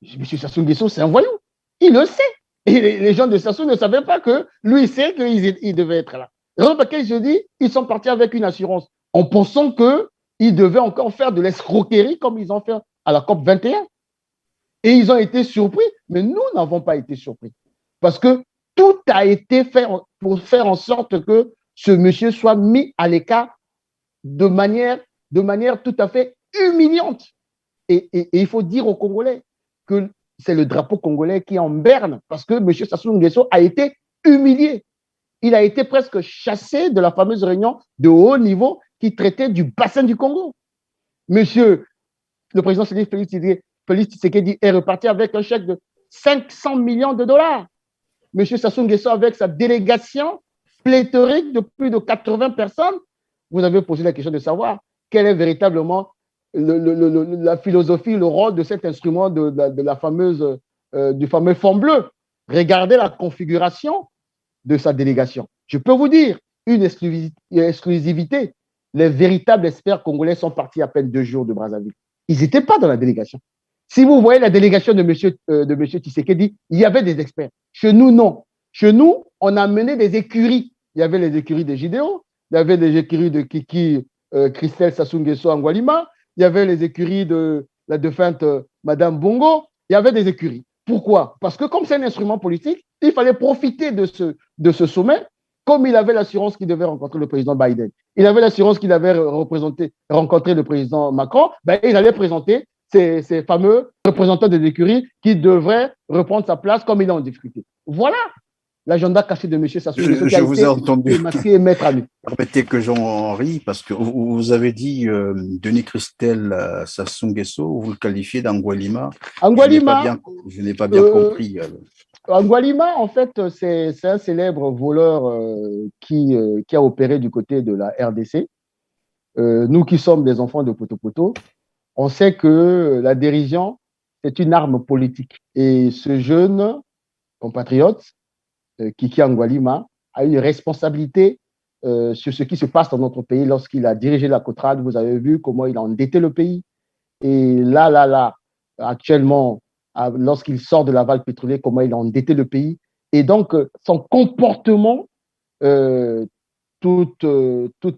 M. Sassou Nguesso, c'est un voyou. Il le sait. Et les gens de Sassou ne savaient pas que lui, il sait qu'il devait être là. Raison pour laquelle je dis, ils sont partis avec une assurance, en pensant qu'ils devaient encore faire de l'escroquerie comme ils ont fait à la COP 21. Et ils ont été surpris, mais nous n'avons pas été surpris. Parce que tout a été fait pour faire en sorte que ce monsieur soit mis à l'écart de manière tout à fait humiliante. Et il faut dire aux Congolais que c'est le drapeau congolais qui est en berne parce que M. Sassou Nguesso a été humilié. Il a été presque chassé de la fameuse réunion de haut niveau qui traitait du bassin du Congo. Monsieur le président Félix Tshisekedi est reparti avec un chèque de 500 millions de dollars. M. Sassou Nguesso, avec sa délégation pléthorique de plus de 80 personnes, vous avez posé la question de savoir quelle est véritablement la philosophie, le rôle de cet instrument du fameux fonds bleu. Regardez la configuration de sa délégation. Je peux vous dire, une exclusivité. Les véritables experts congolais sont partis à peine 2 jours de Brazzaville. Ils n'étaient pas dans la délégation. Si vous voyez la délégation de M. Tshisekedi, il y avait des experts. Chez nous, non. Chez nous, on a mené des écuries. Il y avait les écuries de Gideon, il y avait les écuries de Kiki Christelle Sassou Nguesso Angualima, il y avait les écuries de la défunte Madame Bongo, il y avait des écuries. Pourquoi? Parce que comme c'est un instrument politique, il fallait profiter de ce sommet, comme il avait l'assurance qu'il devait rencontrer le président Biden. Il avait l'assurance qu'il avait rencontré le président Macron, ben, il allait présenter ces fameux représentants des écuries qui devraient reprendre sa place comme il a en difficulté. Voilà l'agenda caché de M. Sassou Nguesso qui a vous ai été entendu. démasqué et mettre à nu. Permettez que j'en ris parce que vous avez dit Denis Christel Sassou Nguesso, vous le qualifiez d'Angualima. Angualima, Je n'ai pas bien compris. Angualima, en fait, c'est un célèbre voleur qui a opéré du côté de la RDC. Nous qui sommes des enfants de Poto-Poto, on sait que la dérision, c'est une arme politique. Et ce jeune compatriote, Kiki Angualima, a une responsabilité sur ce qui se passe dans notre pays lorsqu'il a dirigé la Cotrade. Vous avez vu comment il a endetté le pays. Et là, actuellement, lorsqu'il sort de l'aval pétrolier, comment il a endetté le pays. Et donc, son comportement, toute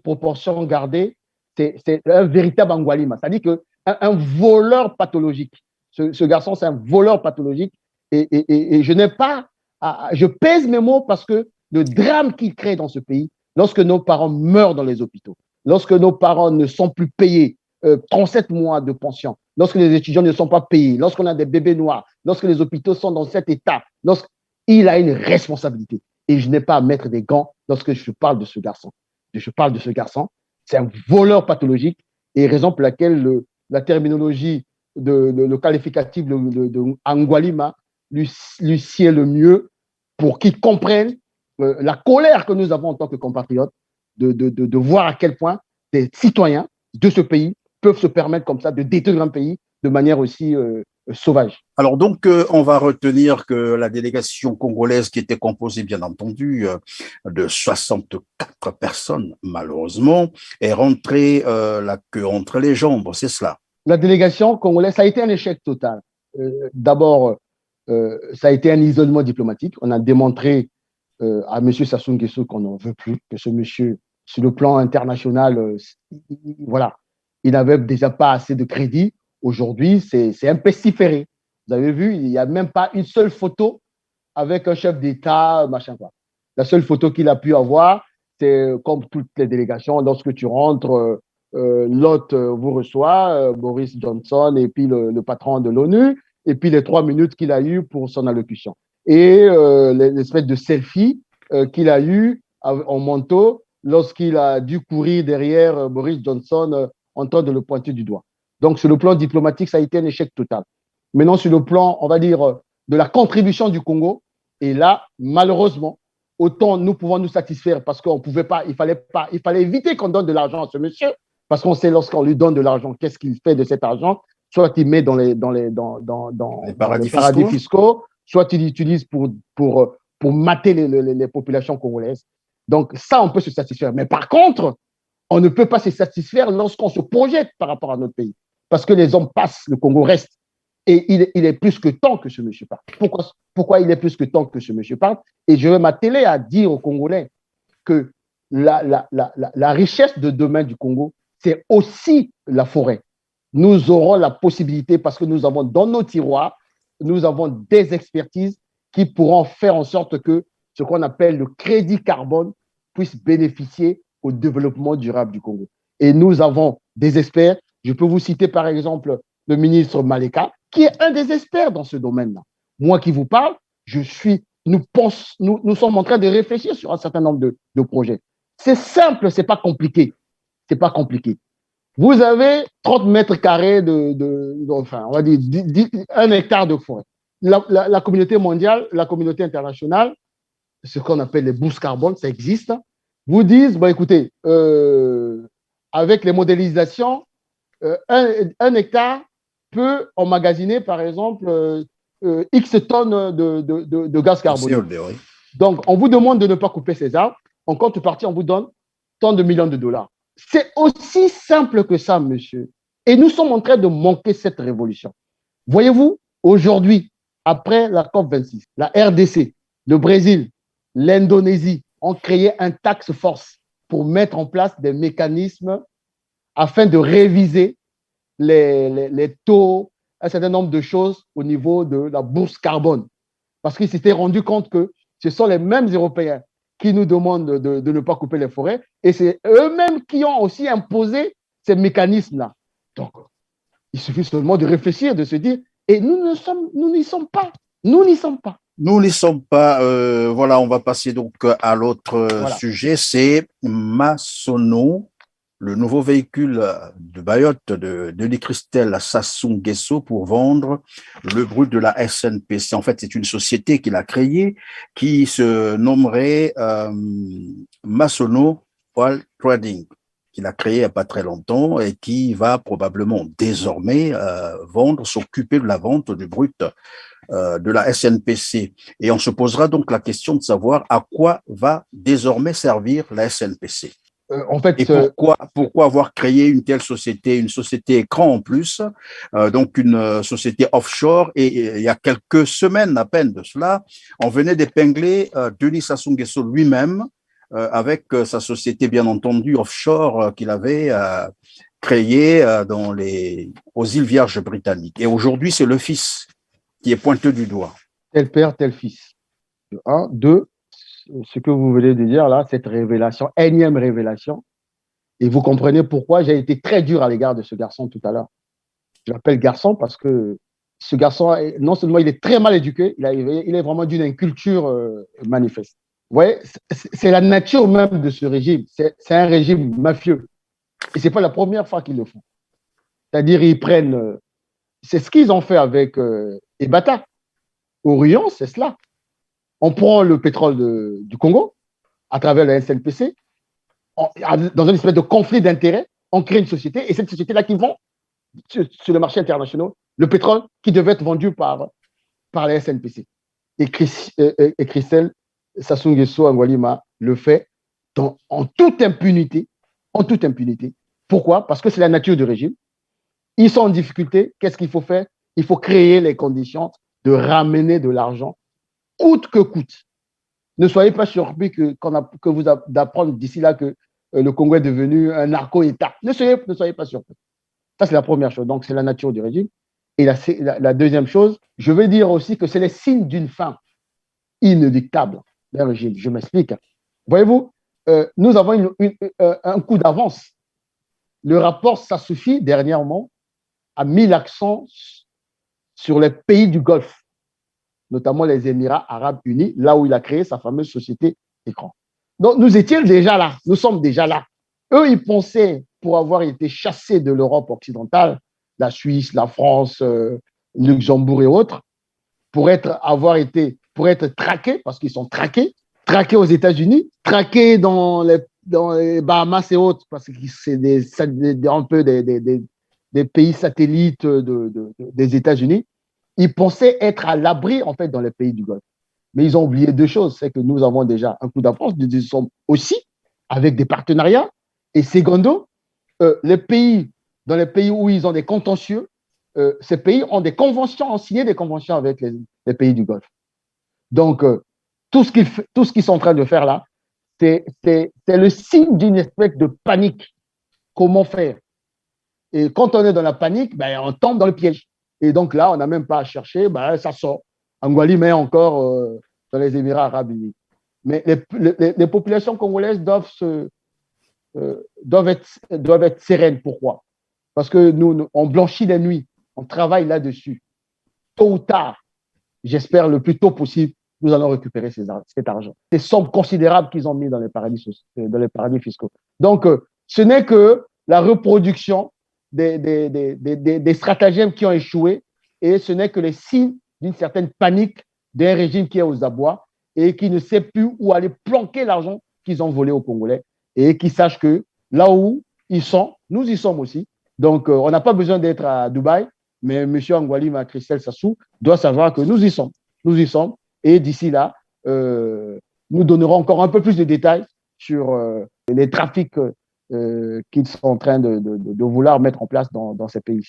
proportion gardée, c'est un véritable Angualima. C'est-à-dire qu'un voleur pathologique. Ce garçon, c'est un voleur pathologique. Et je n'ai pas je pèse mes mots parce que le drame qu'il crée dans ce pays, lorsque nos parents meurent dans les hôpitaux, lorsque nos parents ne sont plus payés 37 mois de pension, lorsque les étudiants ne sont pas payés, lorsqu'on a des bébés noirs, lorsque les hôpitaux sont dans cet état, il a une responsabilité. Et je n'ai pas à mettre des gants lorsque je parle de ce garçon. Je parle de ce garçon, c'est un voleur pathologique et raison pour laquelle la terminologie, le qualificatif de Angualima lui sied le mieux pour qu'il comprenne la colère que nous avons en tant que compatriotes de voir à quel point des citoyens de ce pays peuvent se permettre comme ça de détruire un pays de manière aussi sauvage. Alors donc, on va retenir que la délégation congolaise qui était composée, bien entendu, de 64 personnes, malheureusement, est rentrée la queue entre les jambes, c'est cela. La délégation congolaise, ça a été un échec total. D'abord, ça a été un isolement diplomatique. On a démontré à M. Sassou Nguesso qu'on n'en veut plus, que ce monsieur, sur le plan international, voilà, il n'avait déjà pas assez de crédit. Aujourd'hui, c'est un pestiféré. Vous avez vu, il n'y a même pas une seule photo avec un chef d'État, machin quoi. La seule photo qu'il a pu avoir, c'est comme toutes les délégations, lorsque tu rentres, l'hôte vous reçoit, Boris Johnson, et puis le patron de l'ONU, et puis les 3 minutes qu'il a eues pour son allocution. Et l'espèce de selfie qu'il a eu en manteau lorsqu'il a dû courir derrière Boris Johnson en train de le pointer du doigt. Donc, sur le plan diplomatique, ça a été un échec total. Maintenant, sur le plan, on va dire, de la contribution du Congo, et là, malheureusement, autant nous pouvons nous satisfaire parce qu'on ne pouvait pas, il fallait éviter qu'on donne de l'argent à ce monsieur, parce qu'on sait lorsqu'on lui donne de l'argent, qu'est-ce qu'il fait de cet argent, soit il met dans les paradis fiscaux, soit il l'utilise pour mater les populations congolaises. Donc, ça, on peut se satisfaire. Mais par contre, on ne peut pas se satisfaire lorsqu'on se projette par rapport à notre pays. Parce que les hommes passent, le Congo reste. Et il est plus que temps que ce monsieur parte. Pourquoi il est plus que temps que ce monsieur parte? Et je vais m'atteler à dire aux Congolais que la richesse de demain du Congo, c'est aussi la forêt. Nous aurons la possibilité, parce que nous avons dans nos tiroirs, nous avons des expertises qui pourront faire en sorte que ce qu'on appelle le crédit carbone puisse bénéficier au développement durable du Congo. Et nous avons des experts. Je peux vous citer par exemple le ministre Maleka, qui est un des experts dans ce domaine-là. Moi qui vous parle, nous sommes en train de réfléchir sur un certain nombre de projets. C'est simple, c'est pas compliqué. C'est pas compliqué. Vous avez 30 mètres carrés enfin, on va dire 1 hectare de forêt. La communauté mondiale, la communauté internationale, ce qu'on appelle les bourses carbone, ça existe, vous disent, bon, écoutez, avec les modélisations, un hectare peut emmagasiner, par exemple, X tonnes de gaz carbonique. Donc, on vous demande de ne pas couper ces arbres. En contrepartie, on vous donne tant de millions de dollars. C'est aussi simple que ça, monsieur. Et nous sommes en train de manquer cette révolution. Voyez-vous, aujourd'hui, après la COP26, la RDC, le Brésil, l'Indonésie ont créé un task force pour mettre en place des mécanismes afin de réviser les taux, un certain nombre de choses au niveau de la bourse carbone. Parce qu'ils s'étaient rendus compte que ce sont les mêmes Européens qui nous demandent de ne pas couper les forêts et c'est eux-mêmes qui ont aussi imposé ces mécanismes-là. Donc, il suffit seulement de réfléchir, de se dire, et nous n'y sommes pas. Nous n'y sommes pas. Nous n'y sommes pas. Voilà, on va passer donc à l'autre sujet. C'est Masono, le nouveau véhicule de Mayotte de Denis Christel à Sassou Nguesso pour vendre le brut de la SNPC. En fait, c'est une société qu'il a créée qui se nommerait Masono Oil Trading, qu'il a créé il n'y a pas très longtemps et qui va probablement désormais s'occuper de la vente du brut de la SNPC. Et on se posera donc la question de savoir à quoi va désormais servir la SNPC. En fait, et pourquoi avoir créé une telle société, une société écran en plus, donc une société offshore. Et il y a quelques semaines à peine de cela, on venait d'épingler Denis Sassou Nguesso lui-même avec sa société bien entendu offshore qu'il avait créée aux îles Vierges britanniques. Et aujourd'hui, c'est le fils qui est pointé du doigt. Tel père, tel fils. Un, deux, ce que vous venez de dire là, cette révélation, énième révélation, et vous comprenez pourquoi j'ai été très dur à l'égard de ce garçon tout à l'heure. Je l'appelle garçon parce que ce garçon, non seulement il est très mal éduqué, il est vraiment d'une inculture manifeste. Vous voyez, c'est la nature même de ce régime. C'est un régime mafieux. Et ce n'est pas la première fois qu'ils le font. C'est-à-dire, ils prennent... c'est ce qu'ils ont fait avec Ebata. Orion, c'est cela. On prend le pétrole du Congo à travers la SNPC, dans une espèce de conflit d'intérêts, on crée une société et cette société-là qui vend sur le marché international le pétrole qui devait être vendu par la SNPC. Et Christelle Sassou Nguesso Angualima le fait en toute impunité. En toute impunité. Pourquoi? Parce que c'est la nature du régime. Ils sont en difficulté. Qu'est-ce qu'il faut faire? Il faut créer les conditions de ramener de l'argent coûte que coûte. Ne soyez pas surpris que vous d'apprendre d'ici là que le Congo est devenu un narco-État. Ne soyez pas surpris. Ça, c'est la première chose. Donc, c'est la nature du régime. Et la deuxième chose, je veux dire aussi que c'est les signes d'une fin inéluctable d'un régime. Je m'explique. Voyez-vous, nous avons un coup d'avance. Le rapport Ça suffit, dernièrement, a mis l'accent sur les pays du Golfe, notamment les Émirats arabes unis, là où il a créé sa fameuse société écran. Donc, nous étions déjà là, nous sommes déjà là. Eux, ils pensaient, pour avoir été chassés de l'Europe occidentale, la Suisse, la France, Luxembourg et autres, pour être traqués, parce qu'ils sont traqués aux États-Unis, traqués dans les Bahamas et autres, parce que c'est un peu des pays satellites des États-Unis. Ils pensaient être à l'abri, en fait, dans les pays du Golfe. Mais ils ont oublié deux choses. C'est que nous avons déjà un coup d'avance. Nous sommes aussi avec des partenariats. Et secondo, dans les pays où ils ont des contentieux, ces pays ont ont signé des conventions avec les pays du Golfe. Donc, tout ce qu'ils sont en train de faire là, c'est le signe d'une espèce de panique. Comment faire? Et quand on est dans la panique, ben, on tombe dans le piège. Et donc là, on n'a même pas à chercher, ben, ça sort. Angualima est encore dans les Émirats arabes unis. Mais les populations congolaises doivent être sereines. Pourquoi? Parce que nous, on blanchit la nuit, on travaille là-dessus. Tôt ou tard, j'espère le plus tôt possible, nous allons récupérer cet argent. Ces sommes considérables qu'ils ont mis dans les paradis fiscaux. Donc, ce n'est que la reproduction des stratagèmes qui ont échoué et ce n'est que les signes d'une certaine panique d'un régime qui est aux abois et qui ne sait plus où aller planquer l'argent qu'ils ont volé aux Congolais et qui sachent que là où ils sont, nous y sommes aussi. Donc, on n'a pas besoin d'être à Dubaï, mais M. Angualima Christelle Sassou doit savoir que nous y sommes. Nous y sommes. Et d'ici là, nous donnerons encore un peu plus de détails sur les trafics qu'ils sont en train de vouloir mettre en place dans ces pays.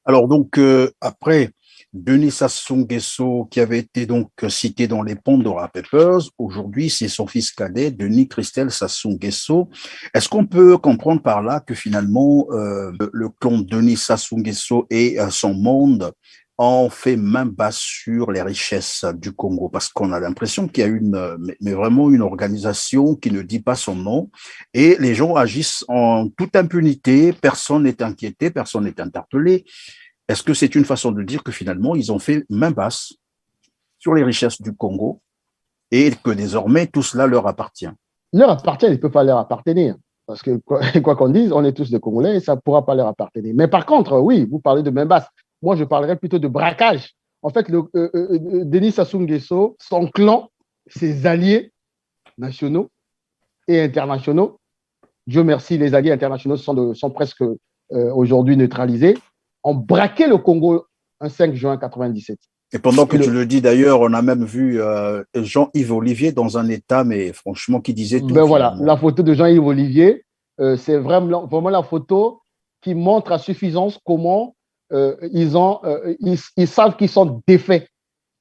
Alors donc, après Denis Sassou Nguesso, qui avait été donc cité dans les Pandora Papers, aujourd'hui, c'est son fils cadet, Denis Christelle Sassou Nguesso. Est-ce qu'on peut comprendre par là que finalement, le clan Denis Sassou Nguesso et son monde ont fait main basse sur les richesses du Congo? Parce qu'on a l'impression qu'il y a mais vraiment une organisation qui ne dit pas son nom et les gens agissent en toute impunité, personne n'est inquiété, personne n'est interpellé. Est-ce que c'est une façon de dire que finalement, ils ont fait main basse sur les richesses du Congo et que désormais, tout cela leur appartient? Leur appartient, il ne peut pas leur appartenir. Parce que, quoi qu'on dise, on est tous des Congolais et ça ne pourra pas leur appartenir. Mais par contre, oui, vous parlez de main basse. Moi, je parlerais plutôt de braquage. En fait, Denis Sassou Nguesso, son clan, ses alliés nationaux et internationaux, Dieu merci, les alliés internationaux sont presque aujourd'hui neutralisés, ont braqué le Congo un 5 juin 1997. Et pendant que tu le dis d'ailleurs, on a même vu Jean-Yves Olivier dans un état, mais franchement, qui disait tout. Ben voilà, la photo de Jean-Yves Olivier, c'est vraiment la photo qui montre à suffisance comment ils savent qu'ils sont défaits.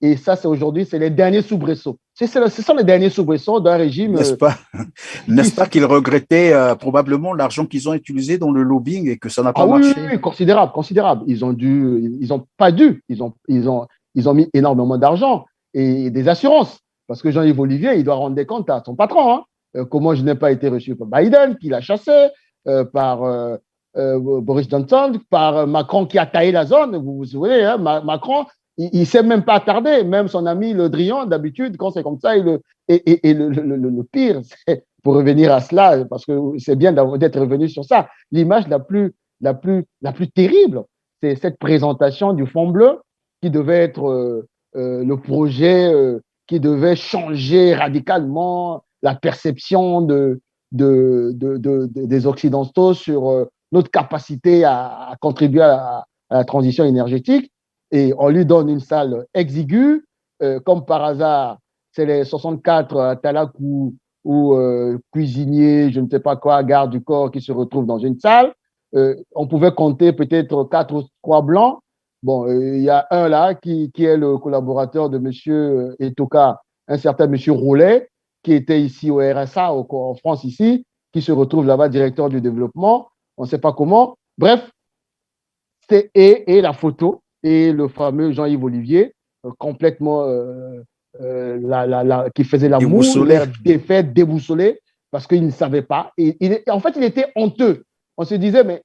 Et ça, c'est aujourd'hui, c'est les derniers soubresauts. Ce sont les derniers soubresauts d'un régime. N'est-ce pas qu'ils regrettaient probablement l'argent qu'ils ont utilisé dans le lobbying et que ça n'a pas marché? Oui, considérable, considérable. Ils ont mis énormément d'argent et des assurances. Parce que Jean-Yves Olivier, il doit rendre des comptes à son patron. Comment je n'ai pas été reçu par Biden, qui l'a chassé, par Boris Johnson, par Macron qui a taillé la zone. Vous vous souvenez, hein, Macron, il ne s'est même pas attardé. Même son ami Le Drian, d'habitude, quand c'est comme ça, le pire, c'est, pour revenir à cela, parce que c'est bien d'être revenu sur ça, l'image la plus terrible, c'est cette présentation du Fonds bleu qui devait être le projet qui devait changer radicalement la perception des Occidentaux sur notre capacité à contribuer à la transition énergétique. Et on lui donne une salle exiguë, comme par hasard, c'est les 64 à Talakou ou cuisiniers, je ne sais pas quoi, garde du corps qui se retrouvent dans une salle. On pouvait compter peut-être 4 ou 3 blancs. Bon, il y a un là qui est le collaborateur de M. Etoka, un certain M. Roulet, qui était ici au RSA, en France ici, qui se retrouve là-bas, directeur du développement. On ne sait pas comment. Bref, et la photo, et le fameux Jean-Yves Olivier, complètement qui faisait la moue, l'air défait, déboussolé, parce qu'il ne savait pas. En fait, il était honteux. On se disait, mais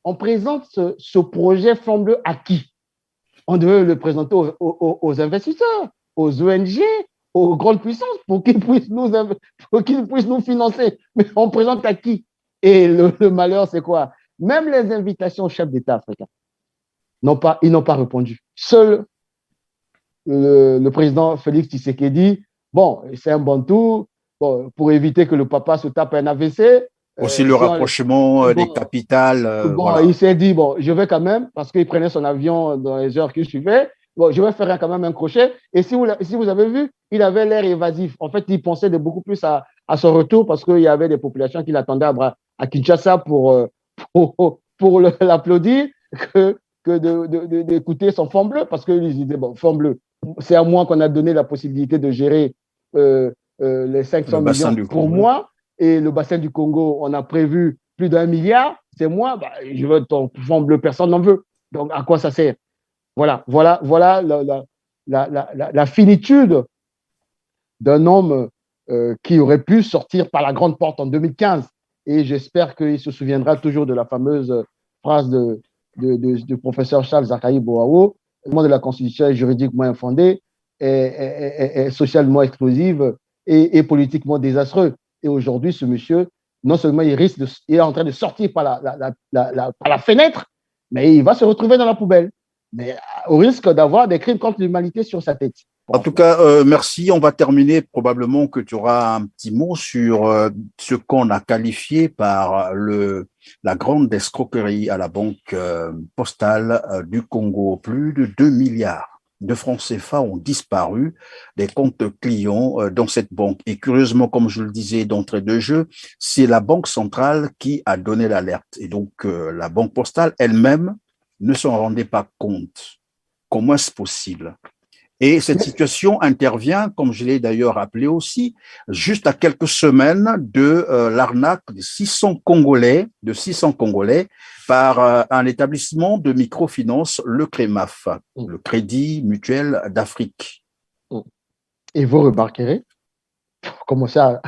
on présente ce projet Fonds bleu à qui? On devait le présenter aux investisseurs, aux ONG, aux grandes puissances, pour qu'ils puissent nous financer. Mais on présente à qui? Et le malheur, c'est quoi? Même les invitations aux chefs d'État africains, ils n'ont pas répondu. Seul le président Félix Tshisekedi, bon, c'est un Bantou, bon, pour éviter que le papa se tape un AVC. Aussi le rapprochement des capitales. Voilà. Il s'est dit, bon, je vais quand même, parce qu'il prenait son avion dans les heures qui suivaient, bon, je vais faire quand même un crochet. Et si vous avez vu, il avait l'air évasif. En fait, il pensait beaucoup plus à son retour parce qu'il y avait des populations qui l'attendaient à Kinshasa pour l'applaudir que d'écouter son Fonds bleu, parce qu'ils disaient, bon, Fonds bleu, c'est à moi qu'on a donné la possibilité de gérer les 500 millions pour moi. Et le bassin du Congo, on a prévu plus d'1 milliard, c'est moi, bah, je veux ton Fonds bleu, personne n'en veut. Donc, à quoi ça sert? Voilà la finitude d'un homme qui aurait pu sortir par la grande porte en 2015. Et j'espère qu'il se souviendra toujours de la fameuse phrase du professeur Charles Zakaï Boao, le monde de la Constitution est juridiquement infondé, est socialement explosive et politiquement désastreux. Et aujourd'hui, ce monsieur, non seulement il est en train de sortir par la fenêtre, mais il va se retrouver dans la poubelle, mais au risque d'avoir des crimes contre l'humanité sur sa tête. En tout cas, merci. On va terminer. Probablement que tu auras un petit mot sur ce qu'on a qualifié par la grande escroquerie à la banque postale du Congo. Plus de 2 milliards de francs CFA ont disparu des comptes clients dans cette banque. Et curieusement, comme je le disais d'entrée de jeu, c'est la Banque centrale qui a donné l'alerte. Et donc, la banque postale elle-même ne s'en rendait pas compte. comment est-ce possible? Et cette situation intervient, comme je l'ai d'ailleurs appelé aussi, juste à quelques semaines de l'arnaque de 600 Congolais par un établissement de microfinance, le CREMAF, le Crédit Mutuel d'Afrique. Et vous remarquerez, pour commencer à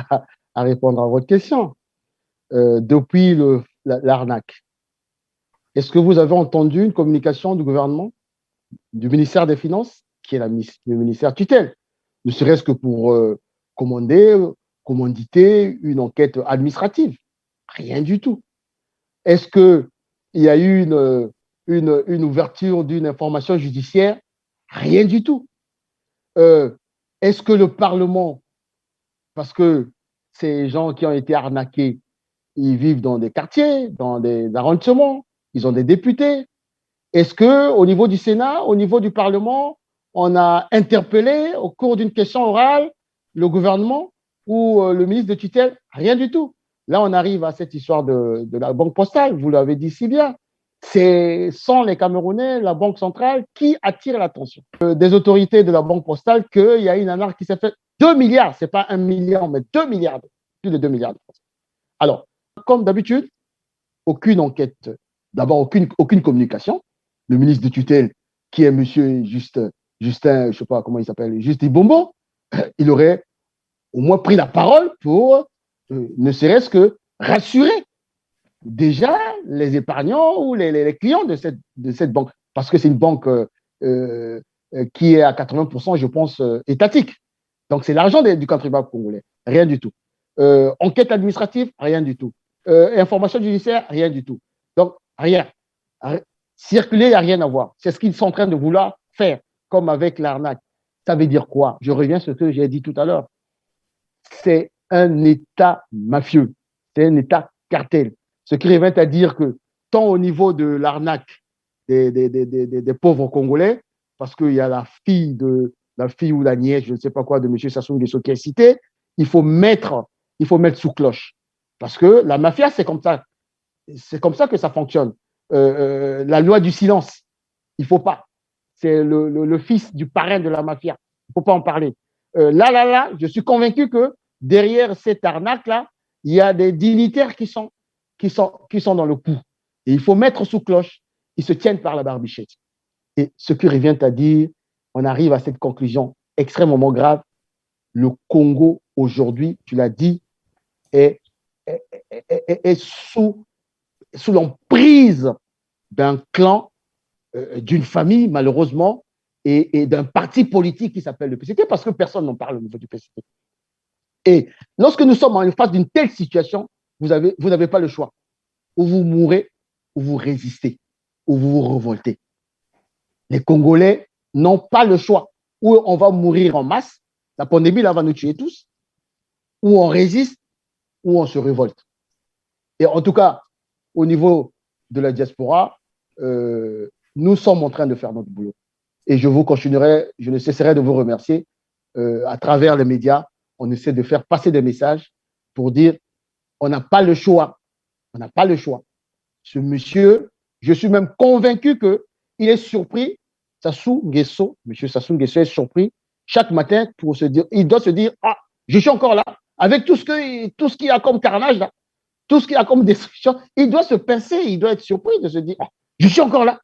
répondre à votre question, depuis l'arnaque, est-ce que vous avez entendu une communication du gouvernement, du ministère des Finances, qui est le ministère tutelle, ne serait-ce que pour commanditer une enquête administrative? Rien du tout. Est-ce qu'il y a eu une ouverture d'une information judiciaire? Rien du tout. Est-ce que le Parlement, parce que ces gens qui ont été arnaqués, ils vivent dans des quartiers, dans des arrondissements, ils ont des députés. Est-ce qu'au niveau du Sénat, au niveau du Parlement, on a interpellé au cours d'une question orale le gouvernement ou le ministre de tutelle? Rien du tout. Là, on arrive à cette histoire de la banque postale, vous l'avez dit si bien. C'est sans les Camerounais, la banque centrale, qui attire l'attention des autorités de la banque postale qu'il y a une arnaque qui s'est faite. 2 milliards, ce n'est pas 1 milliard, mais 2 milliards, plus de 2 milliards. Alors, comme d'habitude, aucune enquête, d'abord aucune communication. Le ministre de tutelle, qui est monsieur Justin, je ne sais pas comment il s'appelle, Justin Bombo, il aurait au moins pris la parole pour ne serait-ce que rassurer déjà les épargnants ou les clients de cette banque. Parce que c'est une banque qui est à 80%, je pense, étatique. Donc, c'est l'argent du contribuable congolais. Rien du tout. Enquête administrative, rien du tout. Information judiciaire, rien du tout. Donc, rien. Circuler, il n'y a rien à voir. C'est ce qu'ils sont en train de vouloir faire, comme avec l'arnaque. Ça veut dire quoi? Je reviens sur ce que j'ai dit tout à l'heure. C'est un État mafieux. C'est un État cartel. Ce qui revient à dire que, tant au niveau de l'arnaque des pauvres Congolais, parce qu'il y a la fille ou la nièce, je ne sais pas quoi, de M. Sassou Nguesso qui est citée, il faut mettre sous cloche. Parce que la mafia, c'est comme ça. C'est comme ça que ça fonctionne. La loi du silence, il ne faut pas. C'est le fils du parrain de la mafia. Il ne faut pas en parler. Là, je suis convaincu que derrière cette arnaque-là, il y a des dignitaires qui sont dans le coup. Et il faut mettre sous cloche. Ils se tiennent par la barbichette. Et ce qui revient à dire, on arrive à cette conclusion extrêmement grave. Le Congo, aujourd'hui, tu l'as dit, est sous l'emprise d'un clan, d'une famille, malheureusement, et d'un parti politique qui s'appelle le PCT, parce que personne n'en parle au niveau du PCT. Et lorsque nous sommes en face d'une telle situation, vous n'avez pas le choix. Ou vous mourrez, ou vous résistez, ou vous vous révoltez. Les Congolais n'ont pas le choix. Ou on va mourir en masse, la pandémie là va nous tuer tous, ou on résiste, ou on se révolte. Et en tout cas, au niveau de la diaspora, nous sommes en train de faire notre boulot. Et je ne cesserai de vous remercier. À travers les médias, on essaie de faire passer des messages pour dire on n'a pas le choix. On n'a pas le choix. Ce monsieur, je suis même convaincu qu'il est surpris. Sassou Nguesso, monsieur Sassou Nguesso est surpris chaque matin pour se dire, il doit se dire, ah, je suis encore là, avec tout ce qu'il y a comme carnage là, tout ce qu'il y a comme destruction, il doit se pincer, il doit être surpris de se dire, ah, je suis encore là.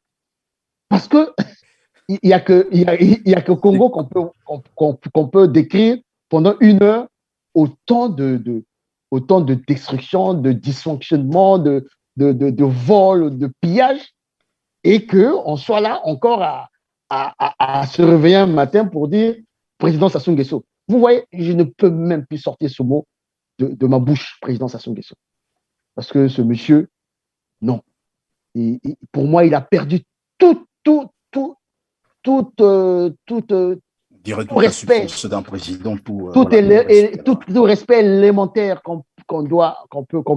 Parce que il y a que Congo qu'on peut décrire pendant 1 heure autant de destruction, de dysfonctionnement, de vol, de pillage, et qu'on soit là encore à se réveiller un matin pour dire président Sassou Nguesso. Vous voyez, je ne peux même plus sortir ce mot de ma bouche, président Sassou Nguesso. Parce que ce monsieur, non. Pour moi, il a perdu tout respect d'un président pour tout respect élémentaire qu'on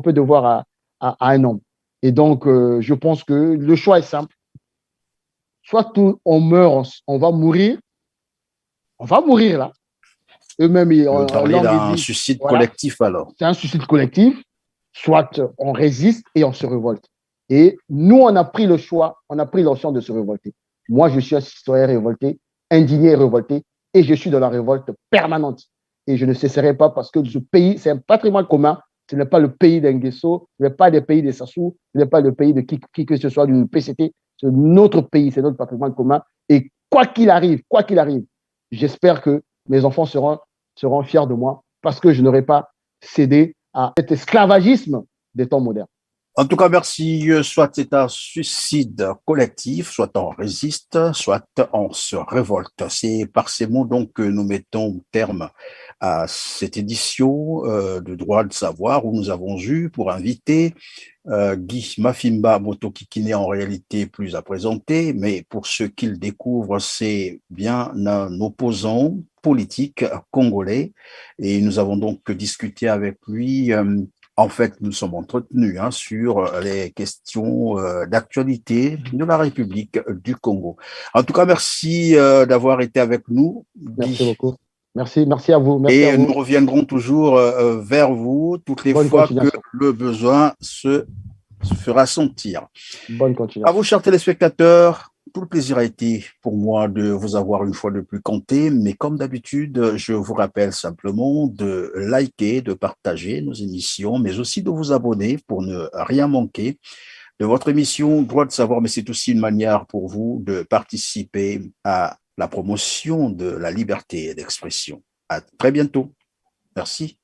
peut devoir à un homme. Et donc, je pense que le choix est simple. Soit on meurt, on va mourir là. Eux-mêmes, on parlait d'un suicide collectif alors. C'est un suicide collectif. Soit on résiste et on se révolte. Et nous, on a pris le choix, on a pris l'option de se révolter. Moi, je suis un citoyen révolté, indigné et révolté, et je suis dans la révolte permanente. Et je ne cesserai pas parce que ce pays, c'est un patrimoine commun. Ce n'est pas le pays d'Enguesso, ce n'est pas le pays des Sassou, ce n'est pas le pays de qui que ce soit du PCT. C'est notre pays, c'est notre patrimoine commun. Et quoi qu'il arrive, j'espère que mes enfants seront fiers de moi parce que je n'aurai pas cédé à cet esclavagisme des temps modernes. En tout cas, merci. Soit c'est un suicide collectif, soit on résiste, soit on se révolte. C'est par ces mots donc que nous mettons terme à cette édition de Droit de savoir où nous avons eu pour invité Guy Mafimba Motoki, qui n'est en réalité plus à présenter, mais pour ceux qui le découvrent, c'est bien un opposant politique congolais. Et nous avons donc discuté avec lui. En fait, nous sommes entretenus sur les questions d'actualité de la République du Congo. En tout cas, merci d'avoir été avec nous, Merci Guy. beaucoup. Merci à vous. Merci à Et nous vous. reviendrons toujours vers vous toutes les Bonne fois que continuation. le besoin se fera sentir. Bonne À vous, continuation. chers téléspectateurs, tout le plaisir a été pour moi de vous avoir une fois de plus compté, mais comme d'habitude, je vous rappelle simplement de liker, de partager nos émissions, mais aussi de vous abonner pour ne rien manquer de votre émission Droit de savoir, mais c'est aussi une manière pour vous de participer à la promotion de la liberté d'expression. À très bientôt. Merci.